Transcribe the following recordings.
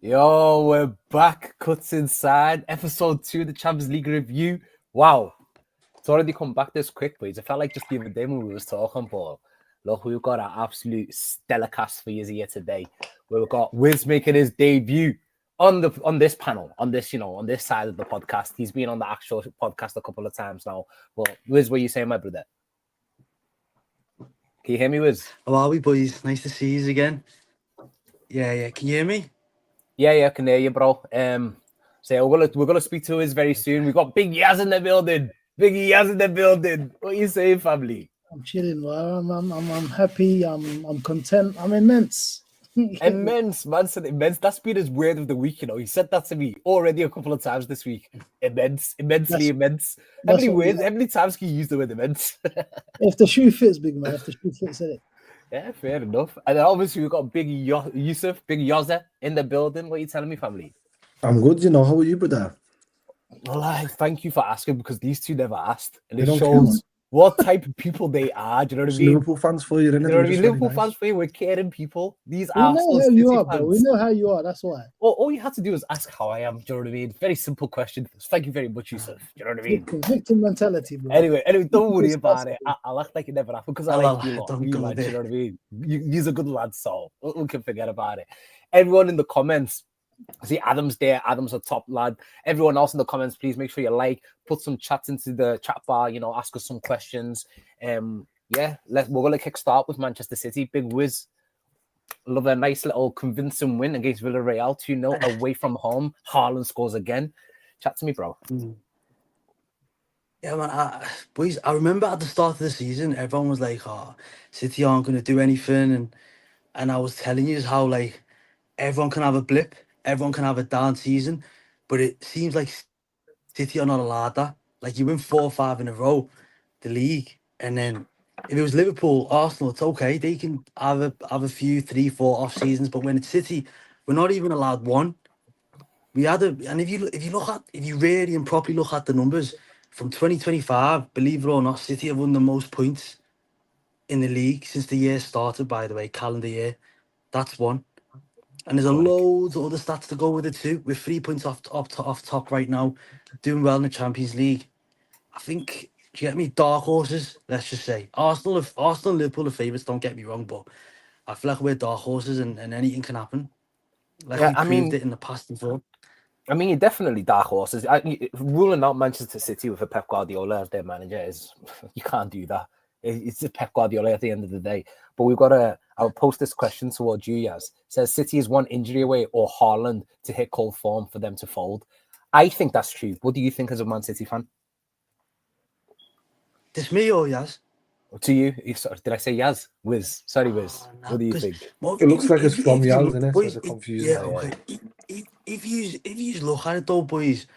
Yo, we're back. Cuts inside episode 2 of the Champions League review. Wow, it's already come back this quick, but it felt like just the other day when we was talking. But look, we've got an absolute stellar cast for you here today. We've got Wiz making his debut on this panel, on this side of the podcast. He's been on the actual podcast a couple of times now. But Wiz, what are you saying, my brother? Can you hear me, Wiz? How are we, boys? Nice to see you again. Yeah. Can you hear me? Yeah, I can hear you, bro. So we're gonna speak to Wiz very soon. We got Big Yaz in the building. Big Yaz in the building. What are you saying, family? I'm chilling, bro. I'm happy. I'm content. I'm immense. Immense, man. Said immense. That's been his word of the week. He said that to me already a couple of times this week. Immense, immensely immense. How many times can you use the word immense? If the shoe fits, big man. If the shoe fits, it. Yeah, fair enough. And then obviously we've got Big Yusuf, Big Yoza in the building. What are you telling me, family? I'm good, How are you, brother? Well, thank you for asking because these two never asked. And it shows what type of people they are. Do you know what I mean? Liverpool fans for you, You know what I mean? Liverpool fans for you. We're caring people. These we are know how you are, bro. We know how you are. That's why. Well, all you had to do is ask how I am. Do you know what I mean? Very simple question. Thank you very much, Yusuf. Do you know what I mean? Victim mentality, bro. Anyway, don't worry about it. I'll act like it never happened because I like you lot. Don't You go know there. what I mean? You're a good lad, so we can forget about it. Everyone in the comments, see Adam's there. Adam's a top lad. Everyone else in the comments, please make sure you like, put some chats into the chat bar. Ask us some questions. We're gonna kickstart with Manchester City. Big Wiz. Love a nice little convincing win against Villarreal, 2-0 away from home. Haaland scores again. Chat to me, bro. Yeah, man. Boys, I remember at the start of the season, everyone was like, "Oh, City aren't going to do anything," and I was telling you how like everyone can have a blip, everyone can have a down season, but it seems like City are not allowed that. Like you win 4 or 5 in a row, the league, and then if it was Liverpool, Arsenal, it's okay. They can have a few 3, 4 off seasons, but when it's City, we're not even allowed one. And if you really and properly look at the numbers from 2025, believe it or not, City have won the most points in the league since the year started. By the way, calendar year, that's one. And there's loads of other stats to go with it too. We're 3 points off top right now, doing well in the Champions League. I think, do you get me? Dark horses, let's just say. Arsenal and Liverpool are favourites, don't get me wrong, but I feel like we're dark horses and anything can happen. We proved it in the past before. I mean, you're definitely dark horses. Ruling out Manchester City with a Pep Guardiola as their manager is, you can't do that. It's just Pep Guardiola at the end of the day. But I'll post this question towards you, Yaz. It says City is one injury away or Haaland to hit cold form for them to fold. I think that's true. What do you think as a Man City fan? This me or Yaz? To you? Did I say Yaz? Wiz. Sorry, Wiz. What do you think? It looks like it's from Yaz, isn't it? Boys, yeah, okay. If you look at it though, boys,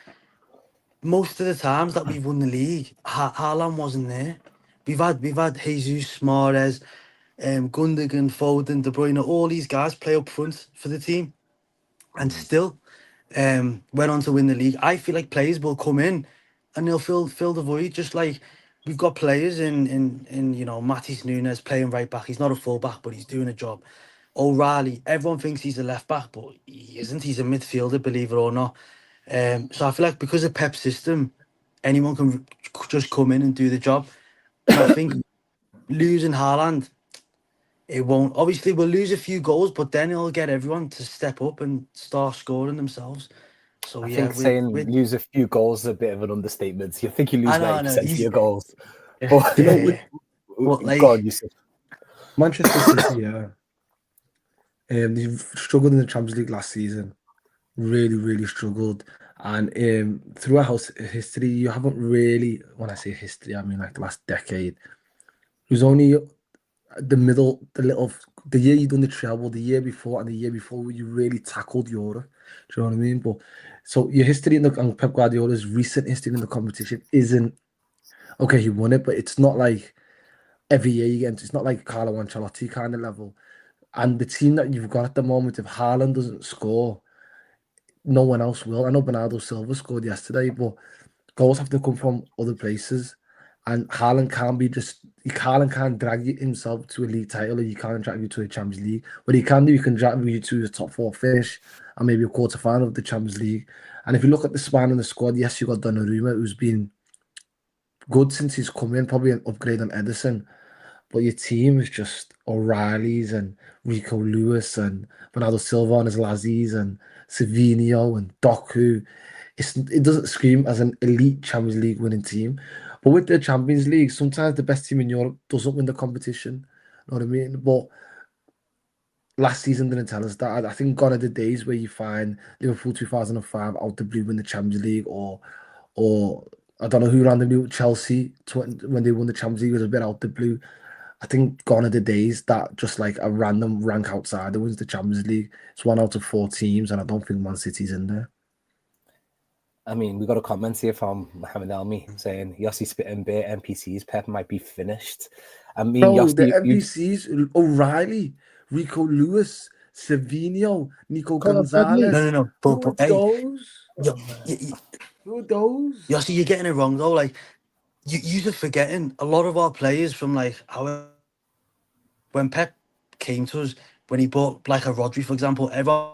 most of the times that we've won the league, Haaland wasn't there. We've had Jesus, Mahrez, Gundogan, Foden, De Bruyne, all these guys play up front for the team, and still went on to win the league. I feel like players will come in and they'll fill the void, just like we've got players in Matis Nunes playing right back. He's not a full back, but he's doing a job. O'Reilly, everyone thinks he's a left back, but he isn't. He's a midfielder, believe it or not. So I feel like because of Pep's system, anyone can just come in and do the job. And I think losing Haaland, it won't. Obviously, we'll lose a few goals, but then it'll get everyone to step up and start scoring themselves. So I think saying lose a few goals is a bit of an understatement. You think you lose 90% of your goals. But, God, you said Manchester City, yeah. They've struggled in the Champions League last season. Really, really struggled. And throughout history, you haven't really, when I say history, I mean like the last decade. It was only the year you done the treble, the year before and the year before you really tackled Europe. Do you know what I mean? But so your history and Pep Guardiola's recent history in the competition isn't okay. He won it, but it's not like every year you get. It's not like Carlo Ancelotti kind of level. And the team that you've got at the moment, if Haaland doesn't score, no one else will. I know Bernardo Silva scored yesterday, but goals have to come from other places. And Haaland can't drag you himself to a league title, or he can't drag you to a Champions League. What he can do, he can drag you to the top 4 finish and maybe a quarter final of the Champions League. And if you look at the span in the squad, yes, you got Donnarumma, who's been good since he's come in, probably an upgrade on Ederson. But your team is just O'Reilly's and Rico Lewis and Bernardo Silva and his Lazzies and Savinio and Doku. It doesn't scream as an elite Champions League winning team. But with the Champions League, sometimes the best team in Europe doesn't win the competition. You know what I mean? But last season didn't tell us that. I think gone are the days where you find Liverpool 2005 out the blue win the Champions League, or I don't know who randomly with Chelsea when they won the Champions League was a bit out the blue. I think gone are the days that just like a random rank outsider wins the Champions League. It's 1 out of 4 teams, and I don't think Man City's in there. I mean, we got a comment here from Mohammed Elmi saying Yossi spitting bare NPCs. Pep might be finished. I mean, Bro, Yossi, the NPCs, O'Reilly, Rico Lewis, Savinio, Nico Gonzalez. No. But hey, who are those? Yossi, you're getting it wrong though. Like you're forgetting a lot of our players from like when Pep came to us, when he bought like a Rodri, for example, everyone.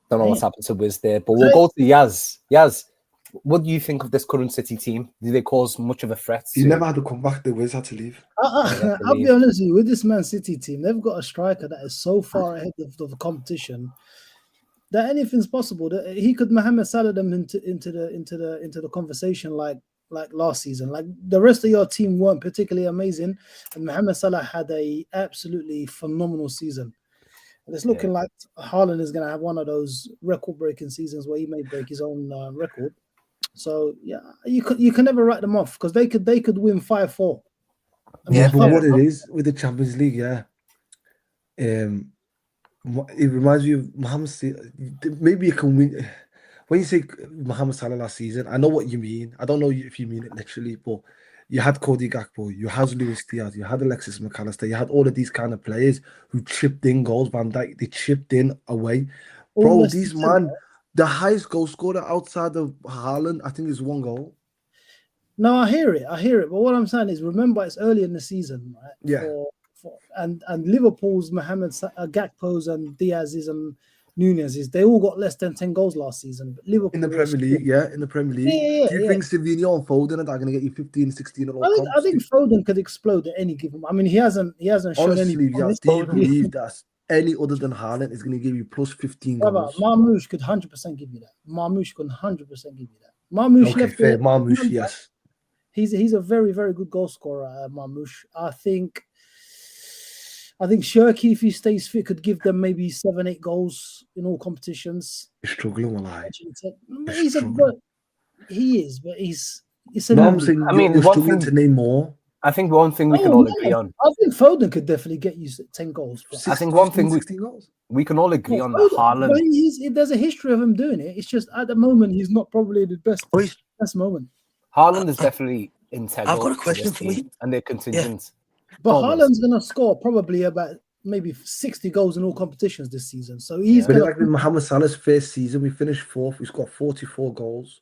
Don't know what's happened to Wiz there, but we'll go to Yaz. Yaz, what do you think of this current City team? Do they cause much of a threat? He never had to come back. The Wiz had to leave. I'll be honest with you, with this Man City team, they've got a striker that is so far ahead of the competition that anything's possible. That he could Mohamed Salah them into the conversation like last season. Like the rest of your team weren't particularly amazing, and Mohamed Salah had a absolutely phenomenal season. And it's looking like Haaland is going to have one of those record-breaking seasons where he may break his own record. So yeah, you can never write them off because they could win 5-4. Yeah, but what it is with the Champions League, it reminds me of Mohamed Salah. Maybe you can win. When you say Mohamed Salah last season, I know what you mean. I don't know if you mean it literally, but you had Cody Gakpo, you had Luis Diaz, you had Alexis McAllister, you had all of these kind of players who chipped in goals. Van Dijk, they chipped in away. Bro, these man, the highest goal scorer outside of Haaland, I think, is 1 goal. No, I hear it. But what I'm saying is, remember, it's early in the season, right? Yeah. And Liverpool's Mohamed Gakpo's and Diaz's and Nunez's, they all got less than 10 goals last season. But Liverpool in the Premier League, in the Premier League. Yeah, do you think Savinio and Foden are going to get you 15, 16 or all? I think Foden could explode at any given. I mean, he hasn't shown any. Honestly, do you believe that any other than Haaland is going to give you plus 15 goals? Marmoush could 100% give you that. Marmoush could 100% give you that. Marmoush left fair. Marmoush, yes. He's a very, very good goal scorer, Marmoush. I think Shirky, if he stays fit, could give them maybe 7-8 goals in all competitions. He's struggling, well, he is, but he's. I'm saying, you're struggling to name more. I think one thing we can all agree on. I think Foden could definitely get you 10 goals. I think one thing we can all agree on that Haaland. There's a history of him doing it. It's just at the moment he's not probably the best moment. Haaland is definitely integral. I've got a question for you. And they're contingent. But Haaland's going to score probably about maybe 60 goals in all competitions this season. So he's going to... Like with Mohamed Salah's first season, we finished 4th. We scored 44 goals.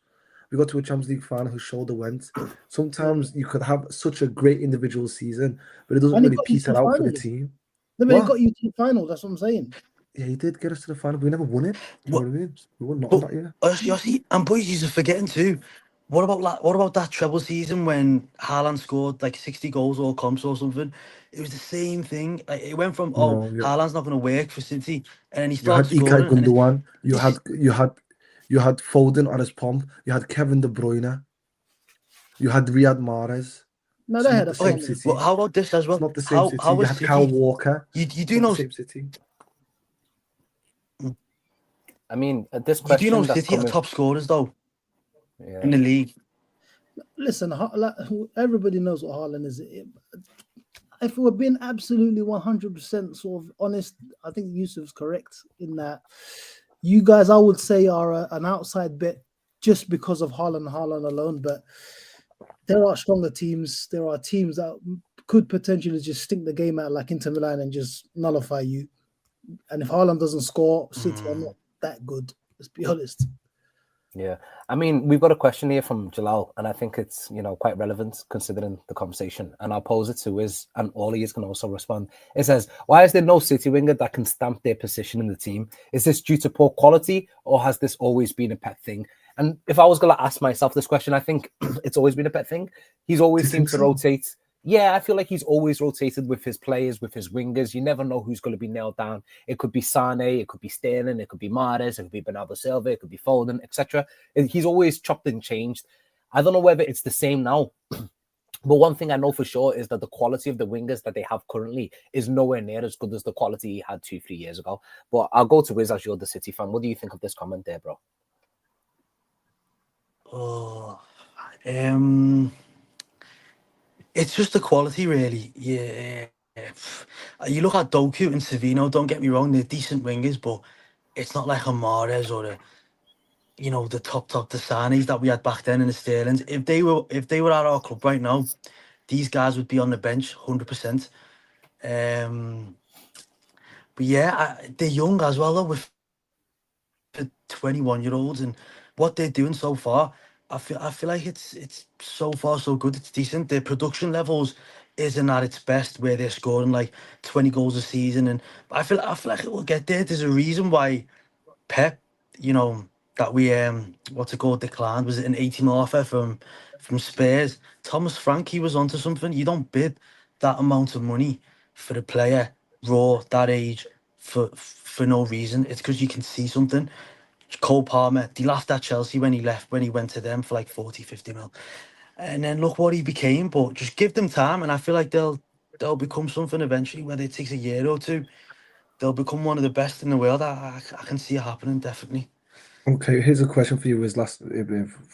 We got to a Champions League final, his shoulder went. Sometimes you could have such a great individual season, but it doesn't really peter out for the team. No, but he got you to the final. That's what I'm saying. Yeah, he did get us to the final, but we never won it. You know what I mean? We won not that year. Yossi, and boys, you're forgetting too. What about that treble season when Haaland scored like 60 goals all comps or something? It was the same thing. Like it went from Haaland's not going to work for City, and then he started scoring. Gundogan. You had Foden on his pump. You had Kevin De Bruyne. You had Riyad Mahrez. No, they had a same City. Well, how about this as well? It's not the same City. You had Kyle Walker. You do know the same City. I mean, at this question, you do know City are top scorers though in the league. Listen, everybody knows what Haaland is. If we're being absolutely 100% sort of honest, I think Yusuf's correct in that. You guys, I would say, are an outside bet just because of Haaland alone. But there are stronger teams. There are teams that could potentially just stink the game out like Inter Milan and just nullify you. And if Haaland doesn't score, City are not that good. Let's be honest. Yeah, I mean, we've got a question here from Jalal, and I think it's quite relevant considering the conversation. And I'll pose it to Wiz, and Ollie is can also respond. It says, "Why is there no City winger that can stamp their position in the team? Is this due to poor quality, or has this always been a pet thing?" And if I was going to ask myself this question, I think it's always been a pet thing. He's always Do you seemed think to so? rotate. Yeah, I feel like he's always rotated with his players, with his wingers. You never know who's going to be nailed down. It could be Sane, it could be Sterling, it could be Mahrez, it could be Bernardo Silva, it could be Foden, etc. He's always chopped and changed. I don't know whether it's the same now, but one thing I know for sure is that the quality of the wingers that they have currently is nowhere near as good as the quality he had 2-3 years ago. But I'll go to Wiz as you're the City fan. What do you think of this comment there, bro? Oh, it's just the quality, really. Yeah. You look at Doku and Savino, don't get me wrong, they're decent wingers, but it's not like a Mahrez or the top Desanis that we had back then in the Sterlings. If they were at our club right now, these guys would be on the bench 100%. But yeah, they're young as well though, with 21-year-olds, and what they're doing so far, I feel like it's so far so good. It's decent. Their production levels isn't at its best where they're scoring like 20 goals a season, and I feel like it will get there. There's a reason why Pep, that we what's it called, declined. Was it an 80 mil offer from Spurs? Thomas Frank, he was onto something. You don't bid that amount of money for a player raw that age for no reason. It's because you can see something. Cole Palmer, they laughed at Chelsea when he left, when he went to them for like 40, 50 mil. And then look what he became. But just give them time, and I feel like they'll become something eventually, whether it takes a year or two. They'll become one of the best in the world. I can see it happening, definitely. Okay, here's a question for you. Is last?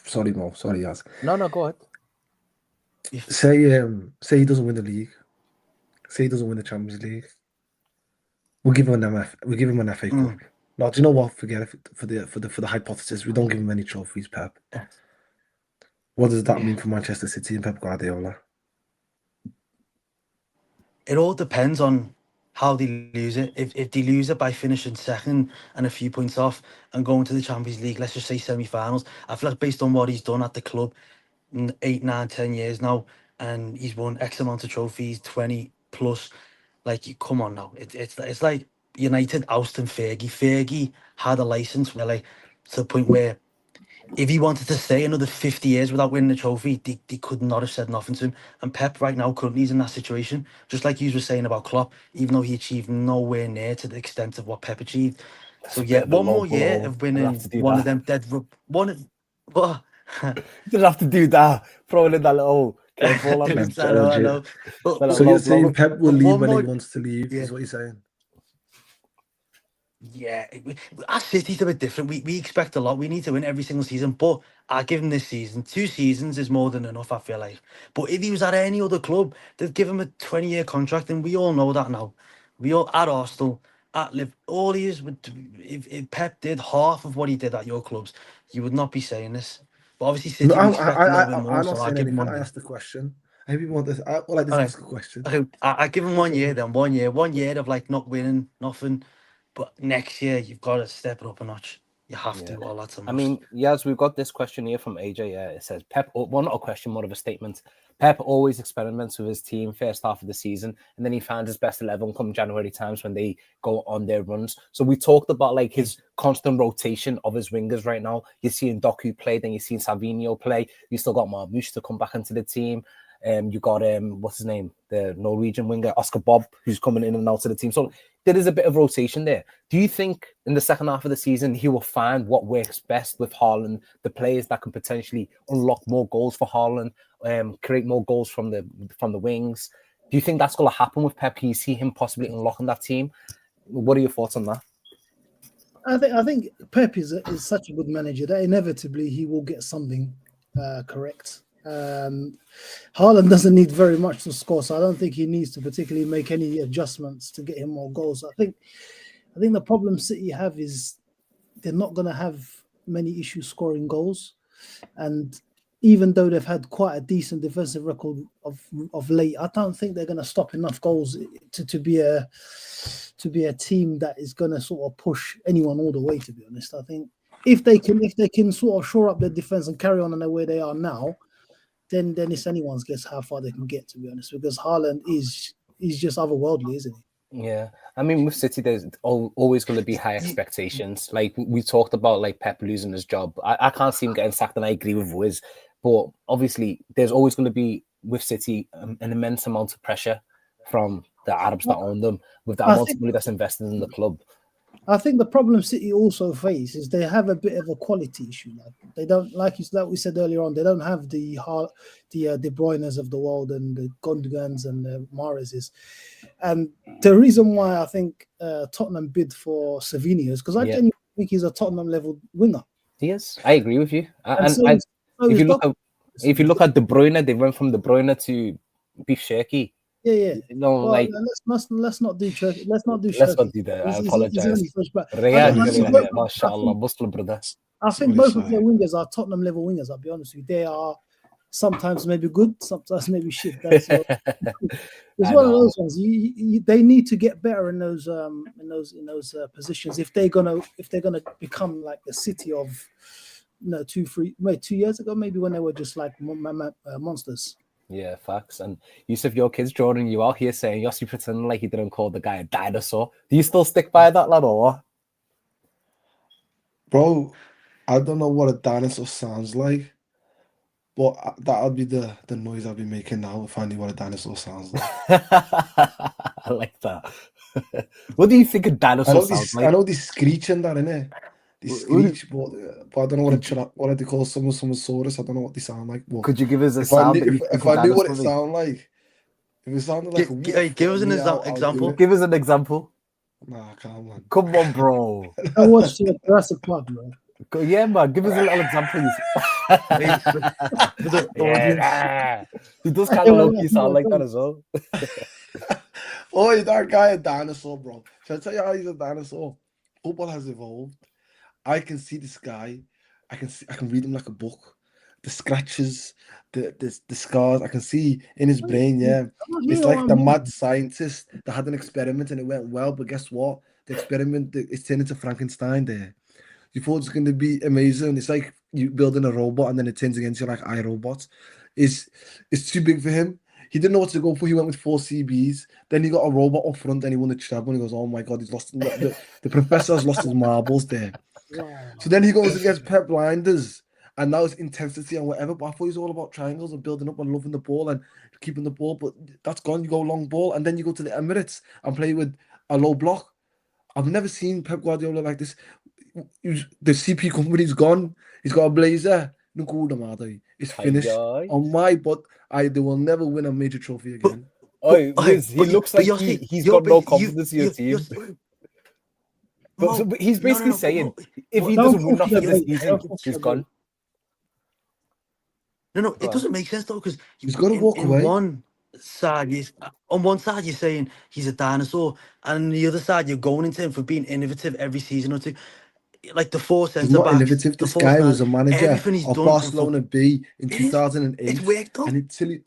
Sorry, Mo. Sorry, Yaz. No, go ahead. Say he doesn't win the league. Say he doesn't win the Champions League. We'll give him an FA Cup. No, do you know what? Forget it for the hypothesis. We don't give him any trophies, Pep. What does that mean for Manchester City and Pep Guardiola? It all depends on how they lose it. If they lose it by finishing second and a few points off and going to the Champions League, let's just say semi-finals, I feel like based on what he's done at the club in 8, 9, 10 years now, and he's won X amount of trophies, 20 plus. Like, come on now. It's like United ousting Fergie. Fergie had a license where, like, to the point where if he wanted to stay another 50 years without winning a trophy, they could not have said nothing to him. And Pep right now currently is in that situation. Just like you were saying about Klopp, even though he achieved nowhere near to the extent of what Pep achieved. So yeah, one more year of winning one of them what? You didn't have to do that. Throwing in that little curveball on them. I know. So you're saying Pep will leave when he more, wants to leave, yeah. is what you're saying? Yeah, our City's a bit different. We expect a lot. We need to win every single season, but I give him this season. 2 seasons is more than enough, I feel like. But if he was at any other club, they'd give him a 20-year contract, and we all know that now. We all at Arsenal, at Liv, all he is would. If Pep did half of what he did at your clubs, you would not be saying this. But obviously, City No, we expect a little bit more, I'm so not I saying give him anything. 1 I year. asked the question. I hope you want this. All I did is ask a question. Okay, I give him 1 year then. 1 year of like not winning nothing. But next year, you've got to step it up a notch. You have to. All that's a must. I mean, yes, we've got this question here from AJ. Yeah, it says Pep. Well, not a question, more of a statement. Pep always experiments with his team first half of the season, and then he finds his best 11 come January times when they go on their runs. So we talked about like his constant rotation of his wingers right now. You're seeing Doku play, then you're seeing Savinho play. You still got Marmouche to come back into the team. You got what's his name, the Norwegian winger Oscar Bob, who's coming in and out of the team. So there is a bit of rotation there. Do you think in the second half of the season he will find what works best with Haaland, the players that can potentially unlock more goals for Haaland, create more goals from the wings? Do you think that's going to happen with Pep? Can you see him possibly unlocking that team? What are your thoughts on that? I think Pep is such a good manager that inevitably he will get something correct. Haaland doesn't need very much to score, so I don't think he needs to particularly make any adjustments to get him more goals. I think the problem City have is they're not going to have many issues scoring goals, and even though they've had quite a decent defensive record of late, I don't think they're going to stop enough goals to be a team that is going to sort of push anyone all the way. To be honest, I think if they can sort of shore up their defense and carry on in the way they are now, then it's anyone's guess how far they can get, to be honest, because Haaland is just otherworldly, isn't he? Yeah, I mean, with City, there's always going to be high expectations. Like we talked about, like Pep losing his job. I can't see him getting sacked, and I agree with Wiz. But obviously, there's always going to be with City an immense amount of pressure from the Arabs that own them, with the amount of money that's invested in the club. I think the problem City also face is they have a bit of a quality issue. Like they don't, like we said earlier on, they don't have the De Bruynes of the world and the Gondogans and the Mahrezes. And the reason why I think Tottenham bid for Savini is because I genuinely think he's a Tottenham level winger. He is. I agree with you. If you look at De Bruyne, they went from De Bruyne to Beef Shirky. Yeah. You know, well, like let's not do Shirky. Let's not do that. I apologize. Mashallah, Muslim brother. I think both of their wingers are Tottenham level wingers. I'll be honest with you. They are sometimes maybe good, sometimes maybe shit. It's one of those ones. They need to get better in those positions if they're gonna become like the City of 2 years ago, maybe when they were just like monsters. Yeah, facts. And Yusuf, your kid's drawing you out here saying Yossi pretending like he didn't call the guy a dinosaur. Do you still stick by that, lad, or what? Bro, I don't know what a dinosaur sounds like, but that'll be the noise I'll be making now if I knew what a dinosaur sounds like. I like that. What do you think a dinosaur sounds like? I know they screech and that, innit? They screech, but I don't know what they call someone Saurus. I don't know what they sound like. But could you give us a sound? If I knew what it sounded like, if it sounded like give us an example. Give us an example. Nah, I can't, man. Come on, bro. I watched Jurassic Park, bro. Yeah, man. Give us a little example. He does kind of low-key sound like that as well. Oh, that guy a dinosaur, bro. Should I tell you how he's a dinosaur? Football has evolved. I can see this guy. I can read him like a book. The scratches, the scars. I can see in his brain. Yeah, it's like the mad scientist that had an experiment and it went well. But guess what? The experiment is turned into Frankenstein. There, you thought it's going to be amazing. It's like you building a robot and then it turns against you like iRobot. It's too big for him. He didn't know what to go for. He went with 4 CBs. Then he got a robot up front and he won the treble. And he goes, "Oh my God, he's lost." The professor has lost his marbles there. Wow. So then he goes against Pep Blinders, and now it's intensity and whatever. But I thought it was all about triangles and building up and loving the ball and keeping the ball. But that's gone. You go long ball, and then you go to the Emirates and play with a low block. I've never seen Pep Guardiola like this. The CP company's gone. He's got a blazer. It's finished. On my butt, they will never win a major trophy again. He looks like he's got no confidence in your team. But he's basically saying if he doesn't win nothing this season, he's gone. No, it doesn't make sense though, because he's got to walk away. On one side you're saying he's a dinosaur, and on the other side you're going into him for being innovative every season or two. Like the 4 centre backs. Innovative. This guy was a manager of Barcelona B in 2008. It's worked out. And till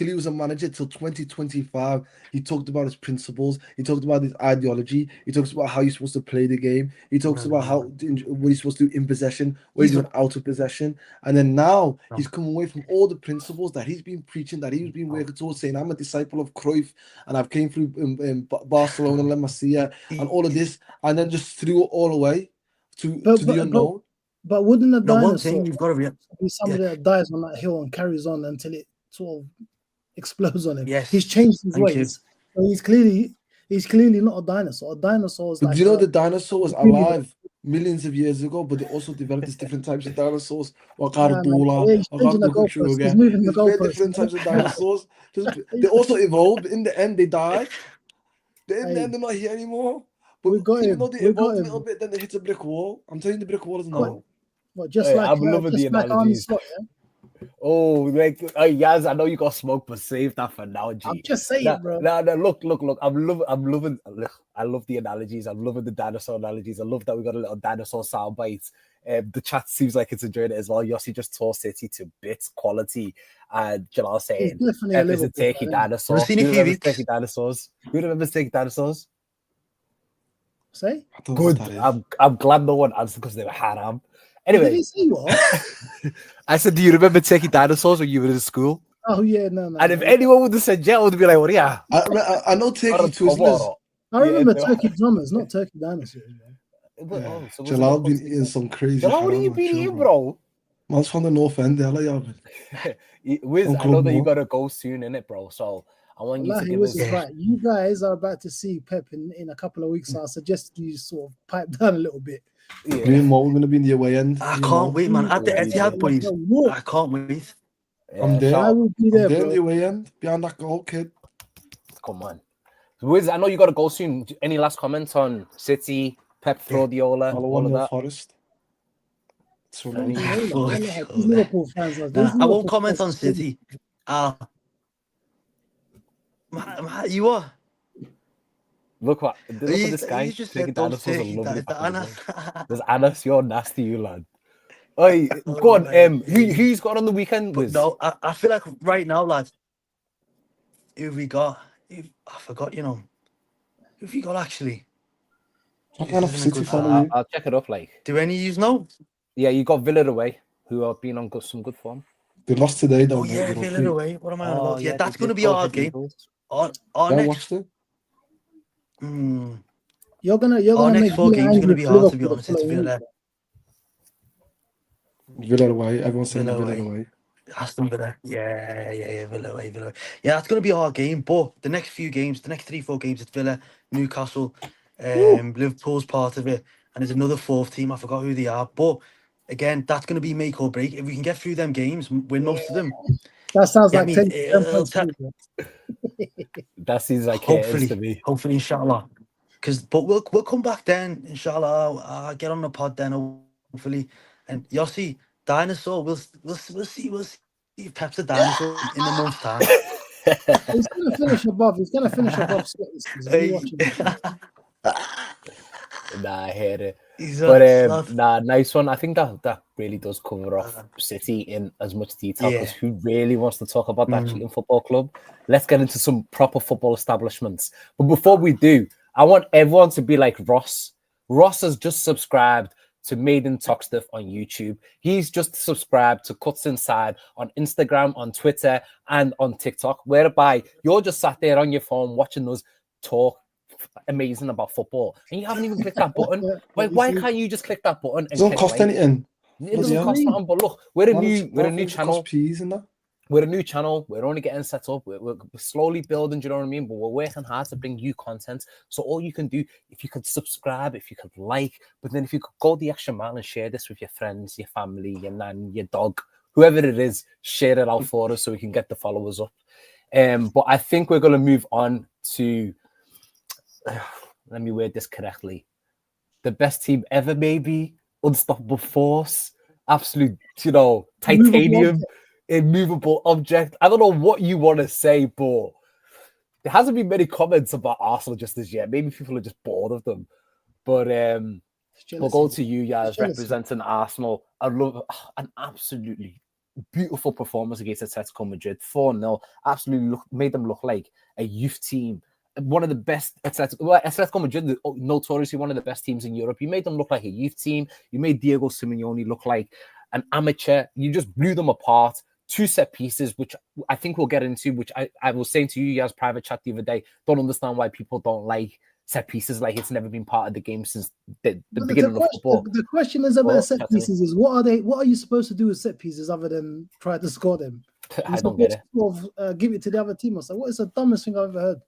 he was a manager till 2025, he talked about his principles. He talked about his ideology. He talks about how you're supposed to play the game. He talks about what he's supposed to do in possession, what he's doing out of possession. And then now he's come away from all the principles that he's been preaching, that he's been working towards, saying, "I'm a disciple of Cruyff, and I've came through in Barcelona, La Masia, and all of this," and then just threw it all away to the unknown. But wouldn't a dinosaur you've got to be somebody that dies on that hill and carries on until it sort of explodes on him? Yes, he's changed his ways. So he's clearly not a dinosaur. A dinosaur is but like the dinosaur was alive millions of years ago, but they also developed these different types of dinosaurs. There's different types of dinosaurs. They also evolved. In the end, they died. In the end, they're not here anymore. But even though they evolved a little bit, then they hit a brick wall. I'm telling you, the brick wall is now. I'm loving the analogies. Oh, like Yaz, I know you got smoke, but save that for now, G. I'm just saying, bro. No, look. I'm loving. I love the analogies. I'm loving the dinosaur analogies. I love that we got a little dinosaur sound bites. The chat seems like it's enjoying it as well. Yossi just tore City to bits, quality, and Jalal saying, "Is a turkey dinosaur." Who remembers turkey dinosaurs? Who remembers turkey dinosaurs? Say? I don't know what Good. that is. I'm glad no one answered because they were haram. Did Anyway, he say what? I said, do you remember taking dinosaurs when you were in school? Oh yeah, no. And if anyone would have said yeah, I would be like, well, yeah. I know Turkey Twizzlers. I remember turkey drummers, not turkey dinosaurs, bro. Oh, so was it Jalal the been Cutz? eating some crazy Jalal, what are haram, you like, been chill, eating, bro. bro? Man's from the North End, yeah, like, Wiz, I Uncle know that you Mo. gotta go soon, innit, bro? So I want you to Wallahi, give was us. right. You guys are about to see Pep in a couple of weeks, so I suggest you sort of pipe down a little bit. Me Yeah, and Mo, we're gonna be in the away end. I Me and can't Mo. wait, man. At the Yeah, Etihad, boys. Walk. I can't wait. I'm there. I will be I'm there, there in bro. the away end, behind that goal, kid. come on. Wiz, I know you gotta go soon. Any last comments on City, Pep, Guardiola, All I all want of no that? Forest. So Any- These Liverpool fans, Nah, these I won't Liverpool comment on fans- City. You are. Look at this guy. You just Taking said those dinosaurs are turkey lovely. dinosaurs. There's Anas, you're nasty, you lad. Oi, Oh, go on. man. Who's got on the weekend? But Wiz? no, I feel like right now, lads, who've we got? I forgot, you know. Who've we got actually? What This kind of isn't a City good fan sign. are you? I'll check it up. Like, Do any of you know? yeah, you got Villa away, who have been on some good form. They lost today, though. Oh, mate, yeah, you know, Villa away. What am I on about? Yeah, they that's going to did be a go hard ahead game. Eagles. Our Yeah, I next, watched it. You're gonna our make next 4 Villa games are going to angry be for hard, to be Liverpool honest. the It's following Villa. week. Villa away. Everyone's saying Villa Villa away. away. Aston Villa. Yeah, Villa away, Villa away. Yeah, that's going to be a hard game. But the next few games, the next 3-4 games, it's Villa, Newcastle, Liverpool's part of it. And there's another 4th team. I forgot who they are. But again, that's going to be make or break. If we can get through them games, win most of them. That sounds Yeah, like I 10 mean, it'll points. tell- That seems like curtains to me. hopefully, inshallah. But we'll come back then, inshallah. I'll get on the pod then, hopefully. And Yossi, dinosaur, we'll see if Pep's a dinosaur in a month's time. He's gonna finish above. He's gonna finish above Scott this season. You watch him. Nah, I hear it. He's But nice one. I think that really does cover off City in as much detail, because Yeah. who really wants to talk about that cheating football club? Let's get into some proper football establishments. But before we do, I want everyone to be like Ross. Ross has just subscribed to Maiden Talk Stuff on YouTube. He's just subscribed to Cutz Inside on Instagram, on Twitter, and on TikTok, whereby you're just sat there on your phone watching us talk amazing about football, and you haven't even clicked that button. Why can't you just click that button? It doesn't cost anything. It doesn't cost nothing. But look, we're a new channel. Peas and that. We're a new channel. We're only getting set up. We're slowly building. Do you know what I mean? But we're working hard to bring you content. So all you can do, if you could subscribe, if you could like, but then if you could go the extra mile and share this with your friends, your family, your nan, your dog, whoever it is, share it out for us so we can get the followers up. But I think we're going to move on to, let me word this correctly, the best team ever, maybe, unstoppable force, absolute, titanium, immovable object. I don't know what you want to say, but there hasn't been many comments about Arsenal just as yet. Maybe people are just bored of them. But we'll go to you guys representing Arsenal. I love an absolutely beautiful performance against Atletico Madrid. 4-0. Absolutely made them look like a youth team. One of the best Atletico Madrid, notoriously one of the best teams in Europe. You made them look like a youth team. You made Diego Simeone look like an amateur. You just blew them apart. 2 set pieces, which I think we'll get into, which I was saying to you guys private chat the other day. Don't understand why people don't like set pieces, like it's never been part of the game since the beginning of football. The question is about set pieces is what are you supposed to do with set pieces other than try to score them? I don't get it. Sort of, give it to the other team or something. What is the dumbest thing I've ever heard?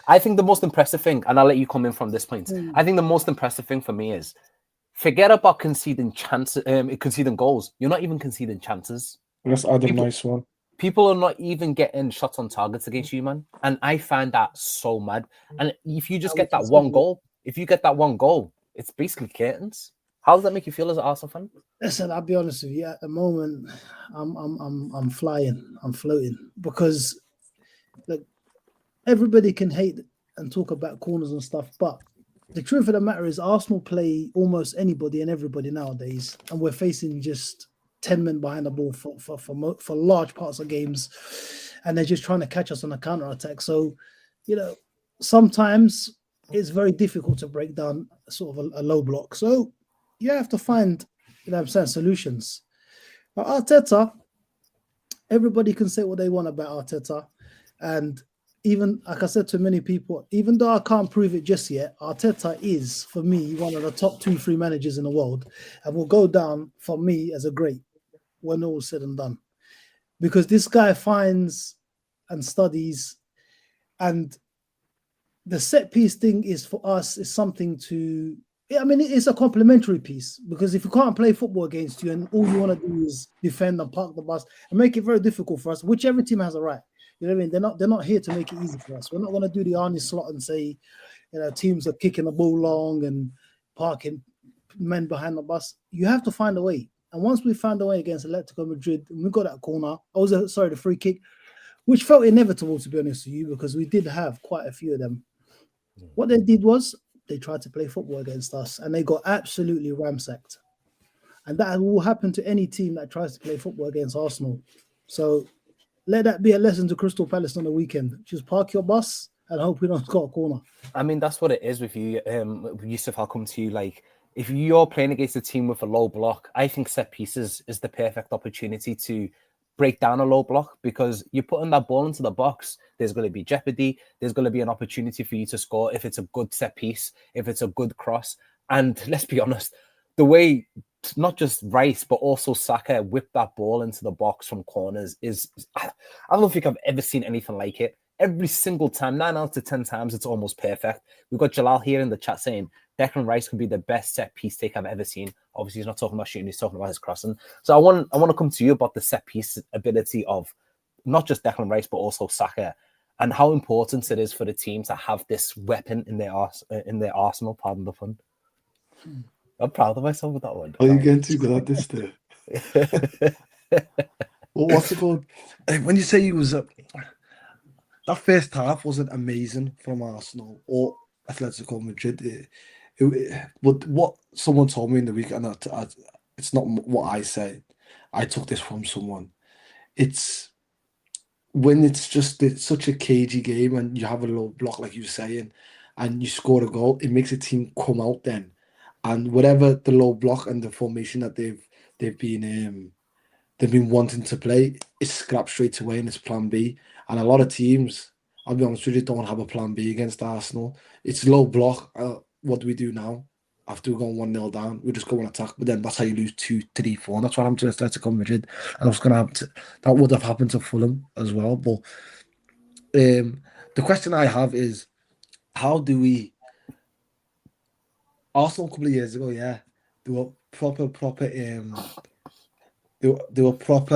I think the most impressive thing, and I'll let you come in from this point. I think the most impressive thing for me is forget about conceding goals. You're not even conceding chances. Let's add a nice one. People are not even getting shots on targets against you, man. And I find that so mad. And if you just get that one goal, it's basically curtains. How does that make you feel as an Arsenal fan? Listen, I'll be honest with you. At the moment, I'm flying, I'm floating, because like everybody can hate and talk about corners and stuff, but the truth of the matter is Arsenal play almost anybody and everybody nowadays, and we're facing just 10 men behind the ball for large parts of games, and they're just trying to catch us on a counter attack. So, sometimes it's very difficult to break down sort of a low block. So you have to find, solutions. But Arteta, everybody can say what they want about Arteta. And even, like I said to many people, even though I can't prove it just yet, Arteta is, for me, one of the top 2-3 managers in the world and will go down for me as a great when all said and done. Because this guy finds and studies, and the set piece thing is for us is something to, it's a complementary piece, because if you can't play football against you and all you want to do is defend and park the bus and make it very difficult for us, which every team has a right. You know what I mean? They're not here to make it easy for us. We're not going to do the Arnie slot and say, teams are kicking the ball long and parking men behind the bus. You have to find a way. And once we found a way against Atletico Madrid, and we got that corner, the free kick, which felt inevitable, to be honest with you, because we did have quite a few of them. What they did was they tried to play football against us and they got absolutely ramsacked. And that will happen to any team that tries to play football against Arsenal. So let that be a lesson to Crystal Palace on the weekend. Just park your bus and hope we don't score a corner. I mean, that's what it is with you, Yusuf. I'll come to you. Like, if you're playing against a team with a low block, I think set pieces is the perfect opportunity to break down a low block, because you're putting that ball into the box. There's going to be jeopardy. There's going to be an opportunity for you to score if it's a good set piece, if it's a good cross. And let's be honest, the way not just Rice, but also Saka whip that ball into the box from corners is, I don't think I've ever seen anything like it. Every single time, 9 out of 10 times, it's almost perfect. We've got Jalal here in the chat saying Declan Rice could be the best set piece take I've ever seen. Obviously, he's not talking about shooting; he's talking about his crossing. So I want to come to you about the set piece ability of not just Declan Rice but also Saka, and how important it is for the team to have this weapon in their arsenal. Pardon the pun. I'm proud of myself with that one. Are you getting too good at this there? Well, what's it called? When you say he was that first half wasn't amazing from Arsenal or Atletico Madrid. But what someone told me in the week, and it's not what I said. I took this from someone. It's when it's such a cagey game and you have a low block, like you were saying, and you score a goal, it makes a team come out then. And whatever the low block and the formation that they've been wanting to play is scrapped straight away, and it's plan B. And a lot of teams, I'll be honest with you, don't have a plan B against Arsenal. It's low block. What do we do now? After we're going 1-0 down, we just go on attack. But then that's how you lose 2, 3, 4. And that's what happened to Atletico Madrid. And that would have happened to Fulham as well. But the question I have is, how do we... Arsenal a couple of years ago, yeah, they were proper they were proper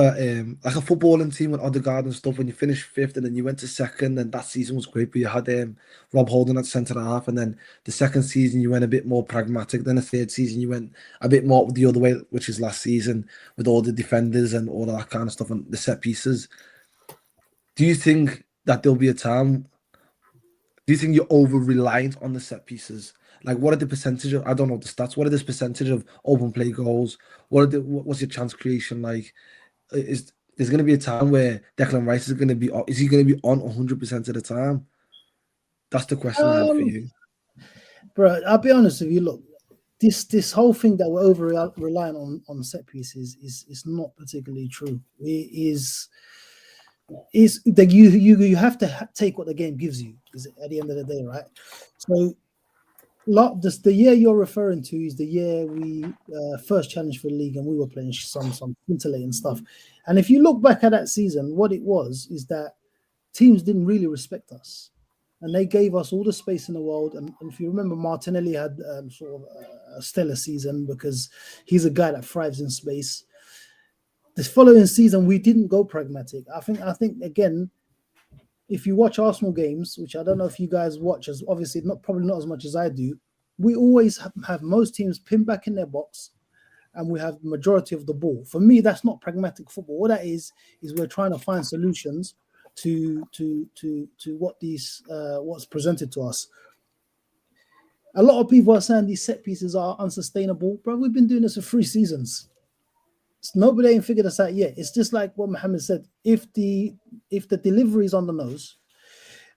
like a footballing team with Odegaard and stuff. When you finished 5th and then you went to 2nd, and that season was great, but you had Rob Holding at centre half, and then the 2nd season you went a bit more pragmatic. Then the 3rd season you went a bit more the other way, which is last season, with all the defenders and all of that kind of stuff and the set pieces. Do you think that there'll be a time? Do you think you're over reliant on the set pieces? Like, what are the percentage of, I don't know the stats, what are this percentage of open play goals? What's your chance creation like? There's going to be a time where Declan Rice is he going to be on 100% of the time? That's the question I have for you. Bro, I'll be honest with you. Look, this whole thing that we're over relying on set pieces is not particularly true. It is that you have to take what the game gives you at the end of the day, right? So the year you're referring to is the year we first challenged for the league, and we were playing some scintillating stuff. And if you look back at that season, what it was is that teams didn't really respect us, and they gave us all the space in the world. And if you remember, Martinelli had sort of a stellar season because he's a guy that thrives in space. This following season, we didn't go pragmatic. I think again, if you watch Arsenal games, which I don't know if you guys watch, as obviously probably not as much as I do, we always have most teams pinned back in their box, and we have the majority of the ball. For me, that's not pragmatic football. What that is we're trying to find solutions to what's presented to us. A lot of people are saying these set pieces are unsustainable, but we've been doing this for 3 seasons. Nobody ain't figured this out yet. It's just like what Mohammed said. If the delivery is on the nose,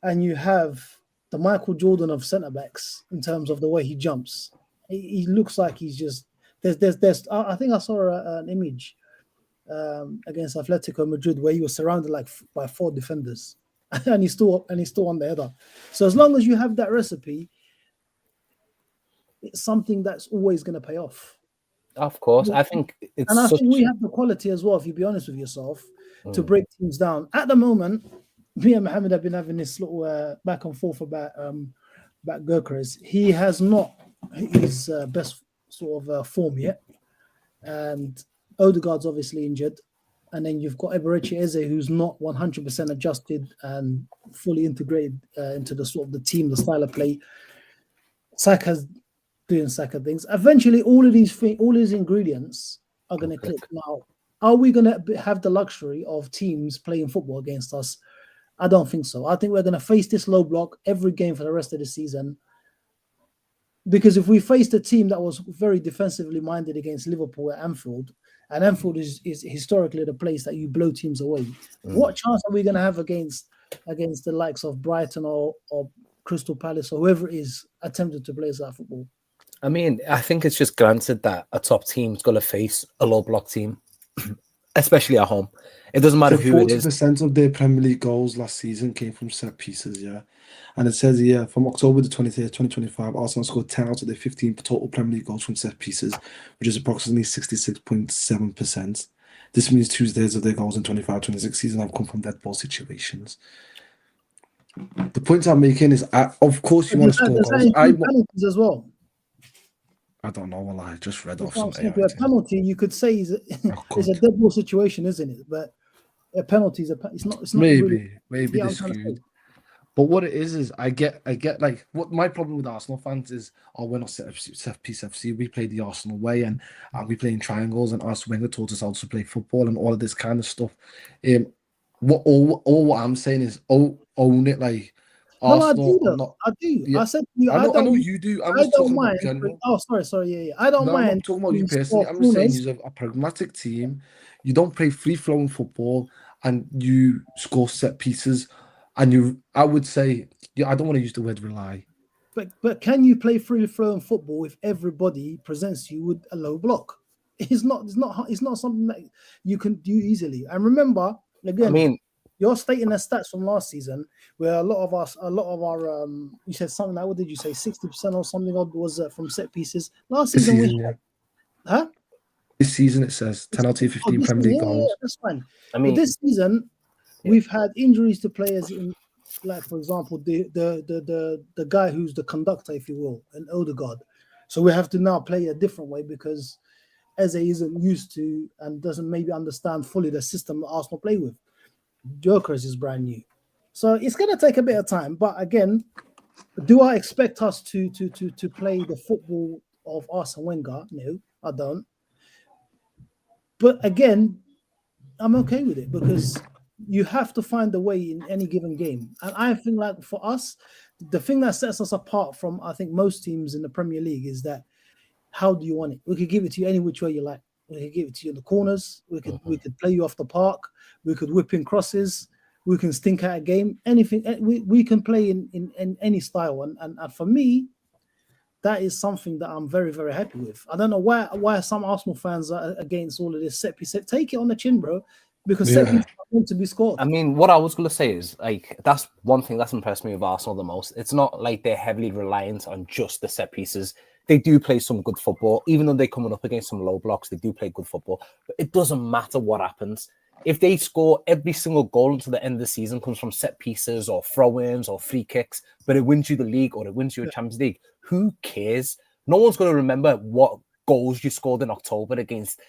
and you have the Michael Jordan of centre backs in terms of the way he jumps. He looks like he's just there's. I think I saw an image against Atletico Madrid where he was surrounded by 4 defenders, and he's still on the header. So as long as you have that recipe, it's something that's always going to pay off. Of course, I think it's. And I think we have the quality as well, if you be honest with yourself, to break teams down. At the moment, me and Mohammed have been having this little back and forth about Gyökeres. He has not his best sort of form yet, and Odegaard's obviously injured, and then you've got Eberechi Eze, who's not 100% adjusted and fully integrated into the sort of the team, the style of play. Saka's doing Saka things. Eventually, all of these ingredients are going to click. Now, are we going to have the luxury of teams playing football against us? I don't think so. I think we're going to face this low block every game for the rest of the season. Because if we faced a team that was very defensively minded against Liverpool at Anfield, and Anfield is historically the place that you blow teams away, what chance are we going to have against the likes of Brighton or Crystal Palace or whoever it is attempted to play us that football? I mean, I think it's just granted that a top team's going to face a low block team, especially at home. It doesn't matter who it is. 40% of their Premier League goals last season came from set pieces, yeah. And it says here, from October the 23rd, 2025, Arsenal scored 10 out of their 15 total Premier League goals from set pieces, which is approximately 66.7%. This means 2/3 of their goals in 25-26 season have come from dead ball situations. The point I'm making is, of course, you want to score goals. Penalties as well. I don't know. Well, I just read off something. something. A penalty, you could say, is a dead ball situation, isn't it? But a penalty is it's not. Maybe this skewed. But what it is I get like what my problem with Arsenal fans is, we're not set piece FC. We play the Arsenal way, and we play in triangles, and Arsene Wenger taught us how to play football and all of this kind of stuff. What I'm saying is, own it, like. Arsenal, no, I do. Yeah. I said to you, I know you do. I'm just talking about general. Oh, sorry. Yeah. I don't mind. I'm not talking about you personally. I'm just saying you're a pragmatic team. You don't play free-flowing football, and you score set pieces. And I would say, I don't want to use the word rely. But can you play free-flowing football if everybody presents you with a low block? It's not something that you can do easily. And remember, again, I mean, you're stating the stats from last season, where a lot of our you said something like, what did you say, 60% or something odd was from set pieces. Last season, This season it says 10 out of 15 Premier League goals. Yeah, that's fine. I mean, but this season we've had injuries to players in, like for example, the guy who's the conductor, if you will, and Odegaard. So we have to now play a different way because Eze isn't used to and doesn't maybe understand fully the system that Arsenal play with. Gyökeres is brand new, so it's going to take a bit of time. But again, do I expect us to play the football of Arsene Wenger? No, I don't. But again, I'm okay with it because you have to find a way in any given game. And I think, like for us, the thing that sets us apart from I think most teams in the Premier League is that how do you want it? We could give it to you any which way you like. We could give it to you in the corners. We could play you off the park. We could whip in crosses. We can stink out a game. Anything. We can play in any style. And for me, that is something that I'm very, very happy with. I don't know why some Arsenal fans are against all of this set piece. Take it on the chin, bro, because set pieces are meant to be scored. I mean, what I was going to say is, like, that's one thing that's impressed me with Arsenal the most. It's not like they're heavily reliant on just the set pieces. They do play some good football. Even though they're coming up against some low blocks, they do play good football. But it doesn't matter what happens. If they score every single goal until the end of the season comes from set pieces or throw-ins or free kicks, but it wins you the league or it wins you a Champions League, who cares? No one's going to remember what goals you scored in October against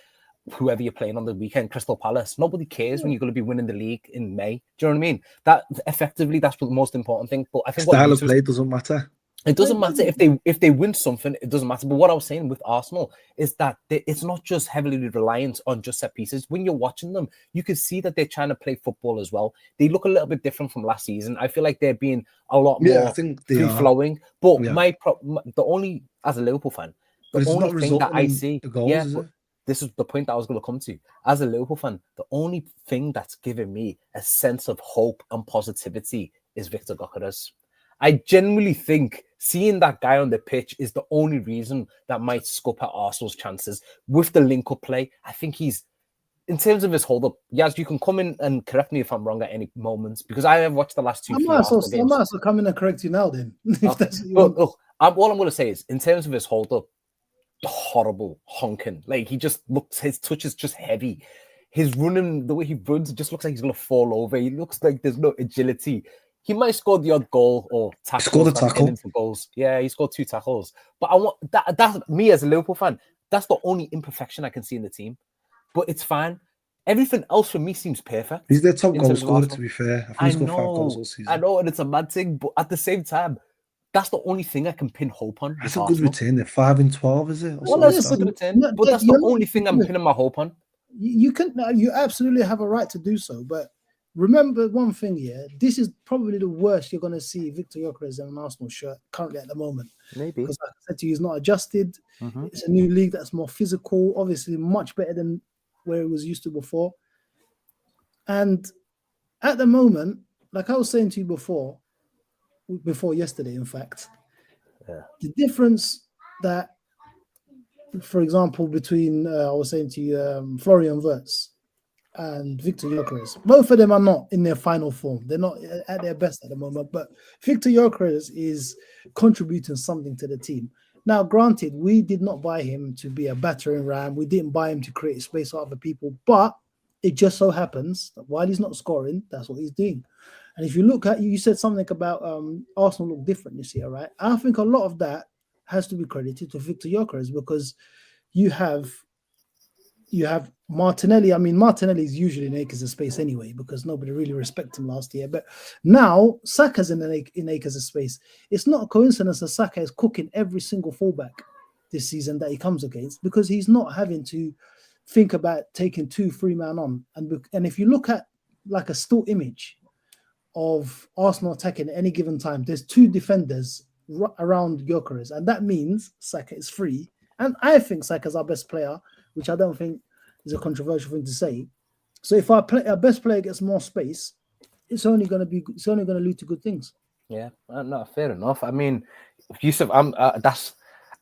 whoever you're playing on the weekend, Crystal Palace. Nobody cares when you're going to be winning the league in May. Do you know what I mean? That effectively, that's the most important thing. But I think style of play doesn't matter. It doesn't matter if they win something. It doesn't matter. But what I was saying with Arsenal is that it's not just heavily reliant on just set pieces. When you're watching them, you can see that they're trying to play football as well. They look a little bit different from last season. I feel like they're being a lot more free flowing. But the only, as a Liverpool fan, the only thing that I see, this is the point that I was going to come to. As a Liverpool fan, the only thing that's giving me a sense of hope and positivity is Victor Gyökeres. I genuinely think seeing that guy on the pitch is the only reason that might scup at Arsenal's chances with the link-up play. I think he's, in terms of his hold-up, Yaz, you can come in and correct me if I'm wrong at any moments, because I have watched the last two Arsenal games. I might as well come in and correct you now then. If that's what you Look, want. all I'm going to say is, in terms of his hold-up, horrible honking. Like, he just looks, his touch is just heavy. His running, the way he runs, it just looks like he's going to fall over. He looks like there's no agility. He might score the odd goal or tackle. He scored a tackle. For goals. Yeah, he scored 2 tackles. But I want that's me as a Liverpool fan. That's the only imperfection I can see in the team. But it's fine. Everything else for me seems perfect. He's their top goal scorer, to be fair. I think he's got 5 goals all season. I know, and it's a mad thing, but at the same time, that's the only thing I can pin hope on. That's a good return. They're 5 and 12, is it? Well, that's a good return, but that's the only thing I'm pinning my hope on. You absolutely have a right to do so, but remember one thing here. This is probably the worst you're going to see Victor Gyökeres in an Arsenal shirt currently at the moment. Maybe. Because like I said to you, he's not adjusted. Mm-hmm. It's a new league that's more physical, obviously much better than where it was used to before. And at the moment, like I was saying to you before yesterday, in fact, the difference that, for example, between, I was saying to you, Florian Wirtz and Victor Gyökeres, both of them are not in their final form. They're not at their best at the moment, but Victor Gyökeres is contributing something to the team. Now, granted, we did not buy him to be a battering ram. We didn't buy him to create space for other people, but it just so happens that while he's not scoring, that's what he's doing. And if you look at, you said something about Arsenal look different this year, right? I think a lot of that has to be credited to Victor Gyökeres, because you have Martinelli. I mean, Martinelli is usually in acres of space anyway, because nobody really respected him last year. But now Saka's in acres of space. It's not a coincidence that Saka is cooking every single fullback this season that he comes against, because he's not having to think about taking 2-3 man on. And if you look at like a still image of Arsenal attacking at any given time, there's 2 defenders around Gyökeres, and that means Saka is free. And I think Saka's our best player, which I don't think is a controversial thing to say. So if our best player gets more space, it's only going to lead to good things. Yeah, no, fair enough. I mean, Yusuf,